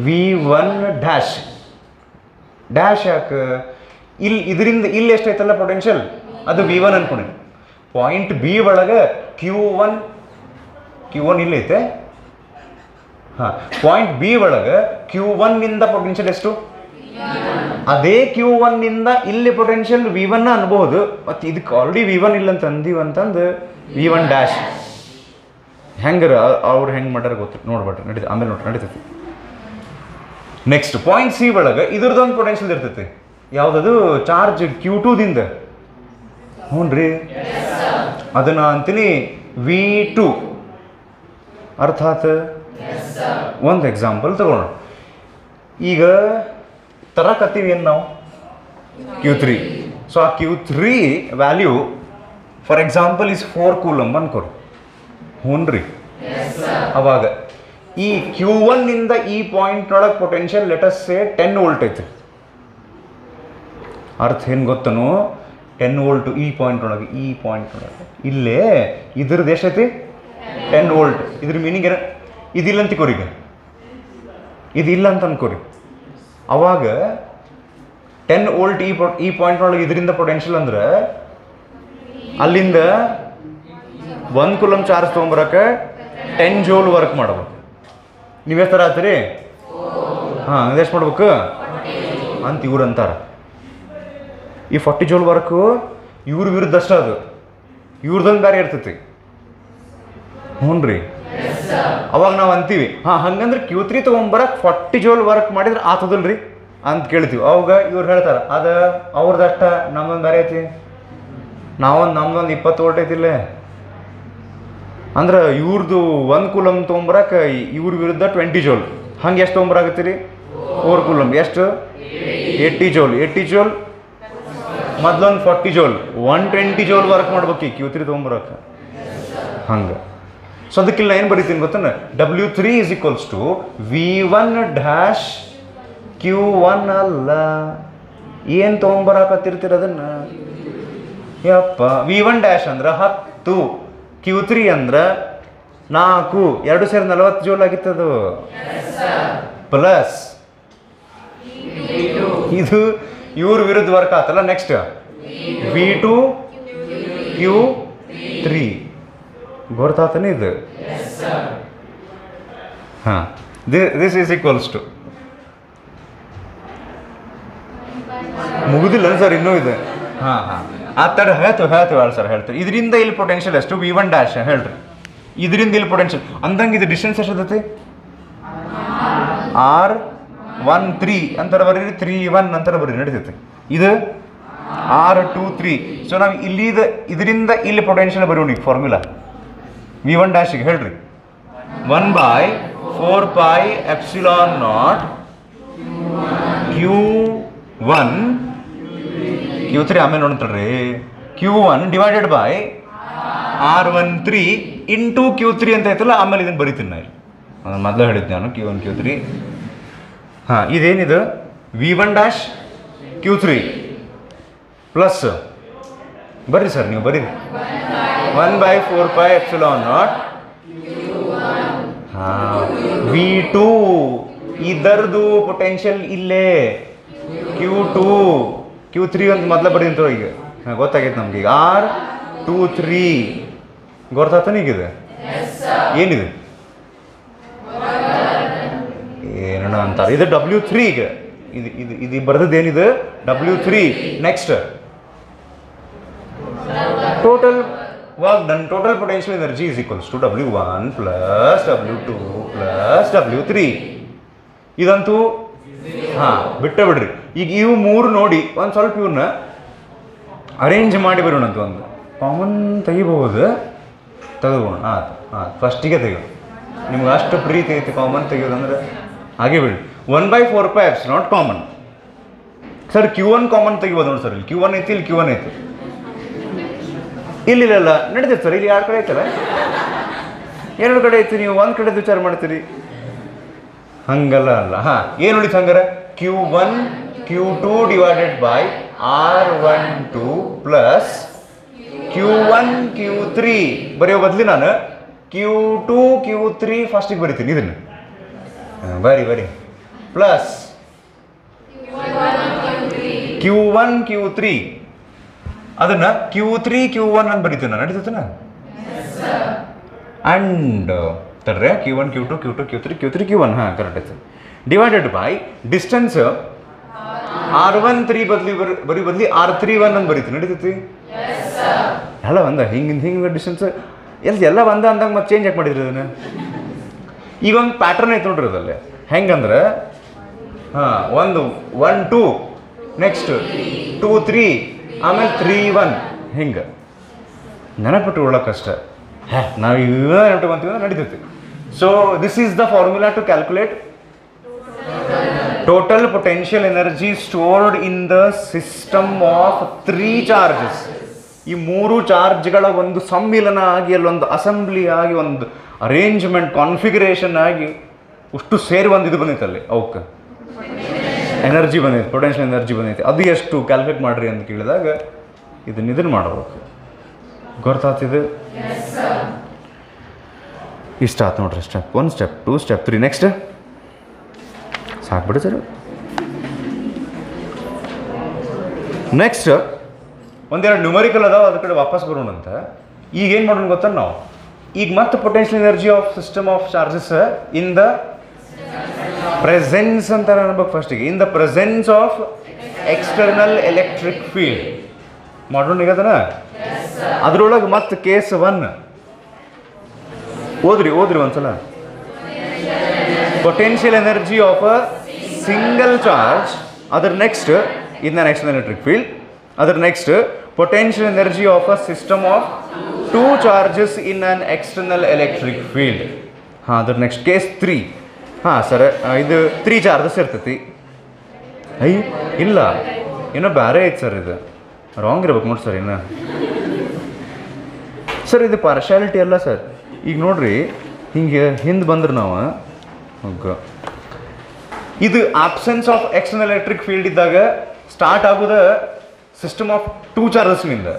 V1 dash. ಯಾಕೆ? ಇದರಿಂದ ಇಲ್ಲಿ ಎಷ್ಟೈತಲ್ಲ ಪೊಟೆನ್ಷಿಯಲ್, ಅದು V1 ಅನ್ಕೊಂಡಿ. ಪಾಯಿಂಟ್ ಬಿ ಒಳಗೆ Q1 ಇಲ್ಲೈತೆ. ಹಾಂ ಪಾಯಿಂಟ್ ಬಿ ಒಳಗೆ Q1 ನಿಂದ ಪೊಟೆನ್ಷಿಯಲ್ ಎಷ್ಟು? ಅದೇ Q1 ನಿಂದ ಇಲ್ಲಿ ಪೊಟೆನ್ಷಿಯಲ್ V1 ಅನ್ಬಹುದು. ಮತ್ತು ಇದಕ್ಕೆ ಆಲ್ರೆಡಿ V1 ಇಲ್ಲ ಅಂತ ಅಂದೀವಿ ಅಂತಂದು V1 ಡ್ಯಾಶ್. ಹೆಂಗಾರ ಅವ್ರು ಹೆಂಗೆ ಮಾಡ್ಯಾರ ಗೊತ್ತು ನೋಡ್ಬೇಡ್ರಿ, ನಡೀತಿ ಆಮೇಲೆ ನೋಡ್ರಿ ನಡೀತೈತಿ. ನೆಕ್ಸ್ಟ್ ಪಾಯಿಂಟ್ ಸಿ ಒಳಗೆ ಇದ್ರದ್ದೊಂದು ಪೊಟೆನ್ಷಿಯಲ್ ಇರ್ತೈತಿ. ಯಾವುದದು? ಚಾರ್ಜ್ Q2 ದಿಂದ. ಹ್ಞೂ ರೀ, ಅದನ್ನ ಅಂತೀನಿ V2. ಅರ್ಥಾತ್ ಒಂದು ಎಕ್ಸಾಂಪಲ್ ತಗೊಳ್ಳೋಣ. ಈಗ ತರಕತ್ತೀವಿ ಏನು ನಾವು? Q3. ಸೊ ಆ Q3 value for example is 4 coulomb ಅನ್ಕೊರಿ. ಹ್ಞೂ ರೀ, ಅವಾಗ ಈ Q1 ನಿಂದ ಈ ಪಾಯಿಂಟ್ನೊಳಗೆ potential let us say 10 volt ಐತಿ. ಅರ್ಥ ಏನು ಗೊತ್ತನು? 10 ವೋಲ್ಟ್ ಈ ಪಾಯಿಂಟ್ನೊಳಗೆ ಇಲ್ಲೇ ಇದ್ರದ್ದು ಎಷ್ಟೈತಿ? 10 ವೋಲ್ಟ್. ಇದ್ರ ಮೀನಿಂಗ್ ಏನ? ಇದಿಲ್ಲ ಅಂತಿಕೋರಿ, ಈಗ ಇದಿಲ್ಲ ಅಂತ ಅನ್ಕೋರಿ. ಅವಾಗ 10 ವೋಲ್ಟ್ ಈ ಪಾಯಿಂಟ್ನೊಳಗೆ ಇದರಿಂದ ಪೊಟೆನ್ಷಿಯಲ್ ಅಂದ್ರೆ ಅಲ್ಲಿಂದ 1 ಕೂಲಂಬ್ ಚಾರ್ಜ್ ತೊಗೊಂಬರಕ್ಕೆ 10 ಜೂಲ್ ವರ್ಕ್ ಮಾಡ್ಬೇಕು. ನೀವೇ ಥರ ಆಯ್ತೀರಿ? ಹಾಂ ಅದೆಷ್ಟು ಮಾಡ್ಬೇಕು ಅಂತ ಇವ್ರು ಅಂತಾರೆ. ಈ 40 ಜೂಲ್ ವರ್ಕು ಇವ್ರ ವಿರುದ್ಧ ಅಷ್ಟ, ಅದು ಇವ್ರದಂಗೆ ಬೇರೆ ಇರ್ತೈತಿ. ಹ್ಞೂ ರೀ, ಅವಾಗ ನಾವು ಅಂತೀವಿ ಹಾಂ ಹಂಗಂದ್ರೆ Q3 ತೊಗೊಂಬರಕ್ಕೆ 40 ಜೂಲ್ ವರ್ಕ್ ಮಾಡಿದ್ರೆ ಆತದಲ್ರಿ ಅಂತ ಕೇಳ್ತೀವಿ. ಅವಾಗ ಇವ್ರು ಹೇಳ್ತಾರೆ ಅದು ಅವ್ರದ್ದಷ್ಟ ನಮ್ದೊಂದು ಬೇರೆ ಐತಿ, ನಮ್ದೊಂದು 20 ವೋಲ್ಟ್ ಐತಿಲ್ಲ. ಅಂದ್ರೆ ಇವ್ರದ್ದು 1 ಕೂಲಮ್ ತೊಗೊಂಬರಕ್ಕೆ ಇವ್ರ ವಿರುದ್ಧ 20 ಜೋಲ್. ಹಂಗೆ ಎಷ್ಟು ತೊಗೊಂಬರಾಗತ್ತೀರಿ? 4 ಕೂಲಮ್. ಎಷ್ಟು? 80 ಜೋಲ್. 80 ಜೋಲ್ ಮೊದಲೊಂದು 40 ಜೋಲ್, 120 ಜೋಲ್ ವರ್ಕ್ ಮಾಡ್ಬೇಕು Q3 ತೊಗೊಂಬರಕ್ಕೆ. ಹಂಗೆ. ಸೊ ಅದಕ್ಕಿಲ್ಲ ಏನು ಬರೀತೀನಿ ಗೊತ್ತಾನೆ, W3 is equals to V1 dash Q1 ಅಲ್ಲ. ಏನು ತೊಗೊಂಬರಾಕತ್ತಿರ್ತೀರ ಅದನ್ನು? ಯಪ್ಪ, V1 ಡ್ಯಾಶ್ ಅಂದ್ರೆ 10, Q3 ಅಂದ್ರೆ 4, 2 ಸೇರಿ 40 ಜೋಲ್ ಆಗಿತ್ತದು. ಪ್ಲಸ್ ಇದು ಇವ್ರ ವಿರುದ್ಧ ವರ್ಕ್ ಆತಲ್ಲ. ನೆಕ್ಸ್ಟ್ V2 Q3 ಗೊತ್ತಾತನೇ ಇದು. ಹಾಂ, ದಿಸ್ ಈಸ್ ಈಕ್ವಲ್ಸ್ ಟು ಮುಗುದಿಲ್ಲ ಸರ್, ಇನ್ನೂ ಇದೆ. ಹಾಂ ಹಾಂ, ಆ ಥರ ಹೇಳ್ತೀವಿ ಸರ್, ಹೇಳ್ತೀವಿ. ಇದರಿಂದ ಇಲ್ಲಿ ಪೊಟೆನ್ಷಿಯಲ್ ಎಷ್ಟು? V1 ಡ್ಯಾಶ್ ಹೇಳ್ರಿ. ಇದರಿಂದ ಇಲ್ಲಿ ಪೊಟೆನ್ಷಿಯಲ್ ಅಂದಂಗೆ ಇದು ಡಿಸ್ಟೆನ್ಸ್ ಎಷ್ಟೈತಿ? R13 ಅಂತಾರೆ ಬರೀರಿ, 3 1 ಅಂತಾರೆ ಬರೀರಿ, ನಡೀತೈತಿ. ಇದು R23. ಸೊ ನಾವು ಇದರಿಂದ ಇಲ್ಲಿ ಪೊಟೆನ್ಷಿಯಲ್ ಬರೋಣ. ಈಗ ಫಾರ್ಮುಲಾ V1 ಡ್ಯಾಶಿಗೆ ಹೇಳ್ರಿ, 1/4πε0 Q1 Q3 ಆಮೇಲೆ ನೋಡ್ತಾರ್ರಿ, Q1 divided by R13 into Q3 ಅಂತ ಐತಲ್ಲ. ಆಮೇಲೆ ಇದನ್ನು ಬರೀತೀನಿ ನಾನು, ಮೊದಲು ಹೇಳಿದ್ದೆ ನಾನು Q1 Q3. ಹಾಂ, ಇದೇನಿದು V1 ಡ್ಯಾಶ್ Q3 ಪ್ಲಸ್ ಬರ್ರಿ ಸರ್, ನೀವು ಬರೀರಿ 1/4πε0. ಹಾಂ, V2 ಇದರದು ಪೊಟೆನ್ಷಿಯಲ್ ಇಲ್ಲೇ Q2 Q3 ಅಂತ ಮೊದಲ ಬರೀಂತ ಈಗ. ಹಾಂ, ಗೊತ್ತಾಗೈತೆ ನಮ್ಗೆ ಈಗ. R23 ಗೊತ್ತಾಗ್ತಾನೆ ಈಗ. ಇದು ಏನಿದೆ ಏನಣ್ಣ ಅಂತಾರೆ, ಇದು W3. ಈಗ ಇದು ಬರ್ದದ್ದು ಏನಿದೆ? W3. Next total work done, total potential energy is equals to W1 plus W2 plus W3. ಇದಂತೂ ಹಾಂ ಬಿಟ್ಟೇ ಬಿಡ್ರಿ. ಈಗ ಇವು ಮೂರು ನೋಡಿ ಒಂದು ಸ್ವಲ್ಪ ಇವ್ರನ್ನ ಅರೇಂಜ್ ಮಾಡಿ ಬರೋಣಂತ. ಒಂದು ಕಾಮನ್ ತೆಗಿಬಹುದು, ತೆಗೆದುಕೋಣ. ಫಸ್ಟಿಗೆ ತೆಗೆದು, ನಿಮ್ಗೆ ಅಷ್ಟು ಪ್ರೀತಿ ಐತಿ ಕಾಮನ್ ತೆಗೆಯೋದಂದ್ರೆ ಹಾಗೆ ಬಿಡಿ. 1/4πε0 ಕಾಮನ್. ಸರ್ Q1 ಕಾಮನ್ ತೆಗಿಬೋದು ನೋಡಿ ಸರ್. ಇಲ್ಲಿ Q1 ಐತಿ, ಇಲ್ಲಿ Q1 ಐತಿ, ಇಲ್ಲ ನಡೀತೈತೆ ಸರ್. ಇಲ್ಲಿ 2 ಕಡೆ ಐತಲ್ಲ, 2 ಕಡೆ ಐತಿ. ನೀವು ಒಂದು ಕಡೆ ವಿಚಾರ ಮಾಡ್ತೀರಿ, ಹಂಗಲ್ಲ ಅಲ್ಲ. ಹಾಂ, ಏನು ಉಳಿತು ಹಂಗಾರೆ? Q1 Q2 divided by R12 plus Q1 Q3 ಬರೆಯೋ ಬದಲಿ ನಾನು Q2 Q3 ಫಸ್ಟಿಗೆ ಬರಿತೀನಿ. ಇದನ್ನು ಬರಿ ಪ್ಲಸ್ Q1 Q3 ಅದನ್ನ Q3 Q1 ಅಂತ ಬರಿತೀನಿ ನಾನು. ನಡೀತೈತನ? ಅಂಡ್ ತರ್ರೆ Q1 Q2 Q2 Q3 Q3 Q1. ಹಾಂ, ಕರೆಕ್ಟ್ ಆಯ್ತು. ಡಿವೈಡೆಡ್ ಬೈ ಡಿಸ್ಟೆನ್ಸ್ R13 ಬದಲಿ R31 ಅಂತ ಬರೀತೀನಿ. ನಡೀತೈತಿ? ಎಲ್ಲ ಒಂದ ಹಿಂಗೆ ಡಿಸ್ಟೆನ್ಸ್ ಎಲ್ಲ ಒಂದ ಅಂದಾಗ ಮತ್ತೆ ಚೇಂಜ್ ಯಾಕೆ ಮಾಡಿದ್ರಿ ಅದನ್ನು? ಈಗ ಒಂದು ಪ್ಯಾಟರ್ನ್ ಐತೆ ನೋಡ್ರಿ ಅದಲ್ಲೇ. ಹೆಂಗಂದ್ರೆ ಹಾಂ, 1 1 2 ನೆಕ್ಸ್ಟ್ 2 3 ಆಮೇಲೆ 3 1 ಹಿಂಗೆ ನೆನಪಿಟ್ಟು ಉಳ್ಳೋಕ್ಕಷ್ಟ. ನಾವು ಇವಾಗ ನೆನಪಿಟ್ಕೊಂತೀವಿ ಅಂದ್ರೆ ನಡೀತೈತಿ. So this is the formula to calculate total potential energy stored in the system of 3 charges. ಈ 3 ಚಾರ್ಜ್ಗಳ ಒಂದು ಸಮ್ಮಿಲನ ಆಗಿ, ಅಲ್ಲೊಂದು ಅಸೆಂಬ್ಲಿ ಆಗಿ, ಒಂದು ಅರೇಂಜ್ಮೆಂಟ್ ಕಾನ್ಫಿಗರೇಷನ್ ಆಗಿ ಅಷ್ಟು ಸೇರಿ ಒಂದು ಇದು ಬಂದೈತಲ್ಲಿ, ಅವಕ್ಕೆ ಎನರ್ಜಿ ಬಂದೈತೆ, ಪೊಟೆನ್ಷಿಯಲ್ ಎನರ್ಜಿ ಬಂದೈತೆ. ಅದು ಎಷ್ಟು ಕ್ಯಾಲ್ಕುಲೇಟ್ ಮಾಡ್ರಿ ಅಂತ ಕೇಳಿದಾಗ ಇದನ್ನು ಮಾಡಬೇಕು. ಗೊತ್ತಾಗ್ತಿದೆ? ಇಷ್ಟ ಆಯ್ತು ನೋಡ್ರಿ. ಸ್ಟೆಪ್ 1 ಸ್ಟೆಪ್ 2 ಸ್ಟೆಪ್ 3 ನೆಕ್ಸ್ಟ್ ಸಾಕ್ಬಿಡಿ ಸರ್. ನೆಕ್ಸ್ಟ್ ಒಂದೆರಡು ನ್ಯೂಮರಿಕಲ್ ಅದಾವ, ಅದ್ರ ಕಡೆ ವಾಪಸ್ ಬರೋಣ ಅಂತ. ಈಗ ಏನು ಮಾಡೋಣ ಗೊತ್ತಾ ನಾವು? ಈಗ ಮತ್ತೆ potential energy of system of charges in the presence ಅಂತ ಅನ್ಬೇಕು ಫಸ್ಟಿಗೆ. ಇನ್ the presence of external electric field ಮಾಡೋಣ ಈಗ ಅದನ್ನ. ಅದ್ರೊಳಗೆ ಮತ್ತೆ ಕೇಸ್ 1 ಓದ್ರಿ ಒಂದ್ಸಲ. Potential energy of a single charge ಅದರ ನೆಕ್ಸ್ಟ್ ಇದನ್ನ ಎಕ್ಸ್ಟರ್ನಲ್ ಎಲೆಕ್ಟ್ರಿಕ್ ಫೀಲ್ಡ್. ಅದರ next potential energy of a system of two charges in an external electric field. ಹಾಂ ಅದ್ರ ನೆಕ್ಸ್ಟ್ ಕೇಸ್ 3. ಹಾಂ ಸರ್ ಇದು 3 ಚಾರ್ಜಸ್ ಇರ್ತೈತಿ. ಇಲ್ಲ ಏನೋ ಬೇರೆ ಐತೆ ಸರ್, ಇದು ರಾಂಗ್ ಇರ್ಬೇಕು ನೋಡಿ ಸರ್. ಇನ್ನು ಸರ್ ಇದು ಪಾರ್ಶಾಲಿಟಿ ಅಲ್ಲ ಸರ್. ಈಗ ನೋಡ್ರಿ ಹಿಂಗೆ ಹಿಂದೆ ಬಂದ್ರೆ ನಾವು ಇದು absence of external electric field ಇದ್ದಾಗ ಸ್ಟಾರ್ಟ್ ಆಗೋದ ಸಿಸ್ಟಮ್ ಆಫ್ 2 ಚಾರ್ಜಸ್ನಿಂದ.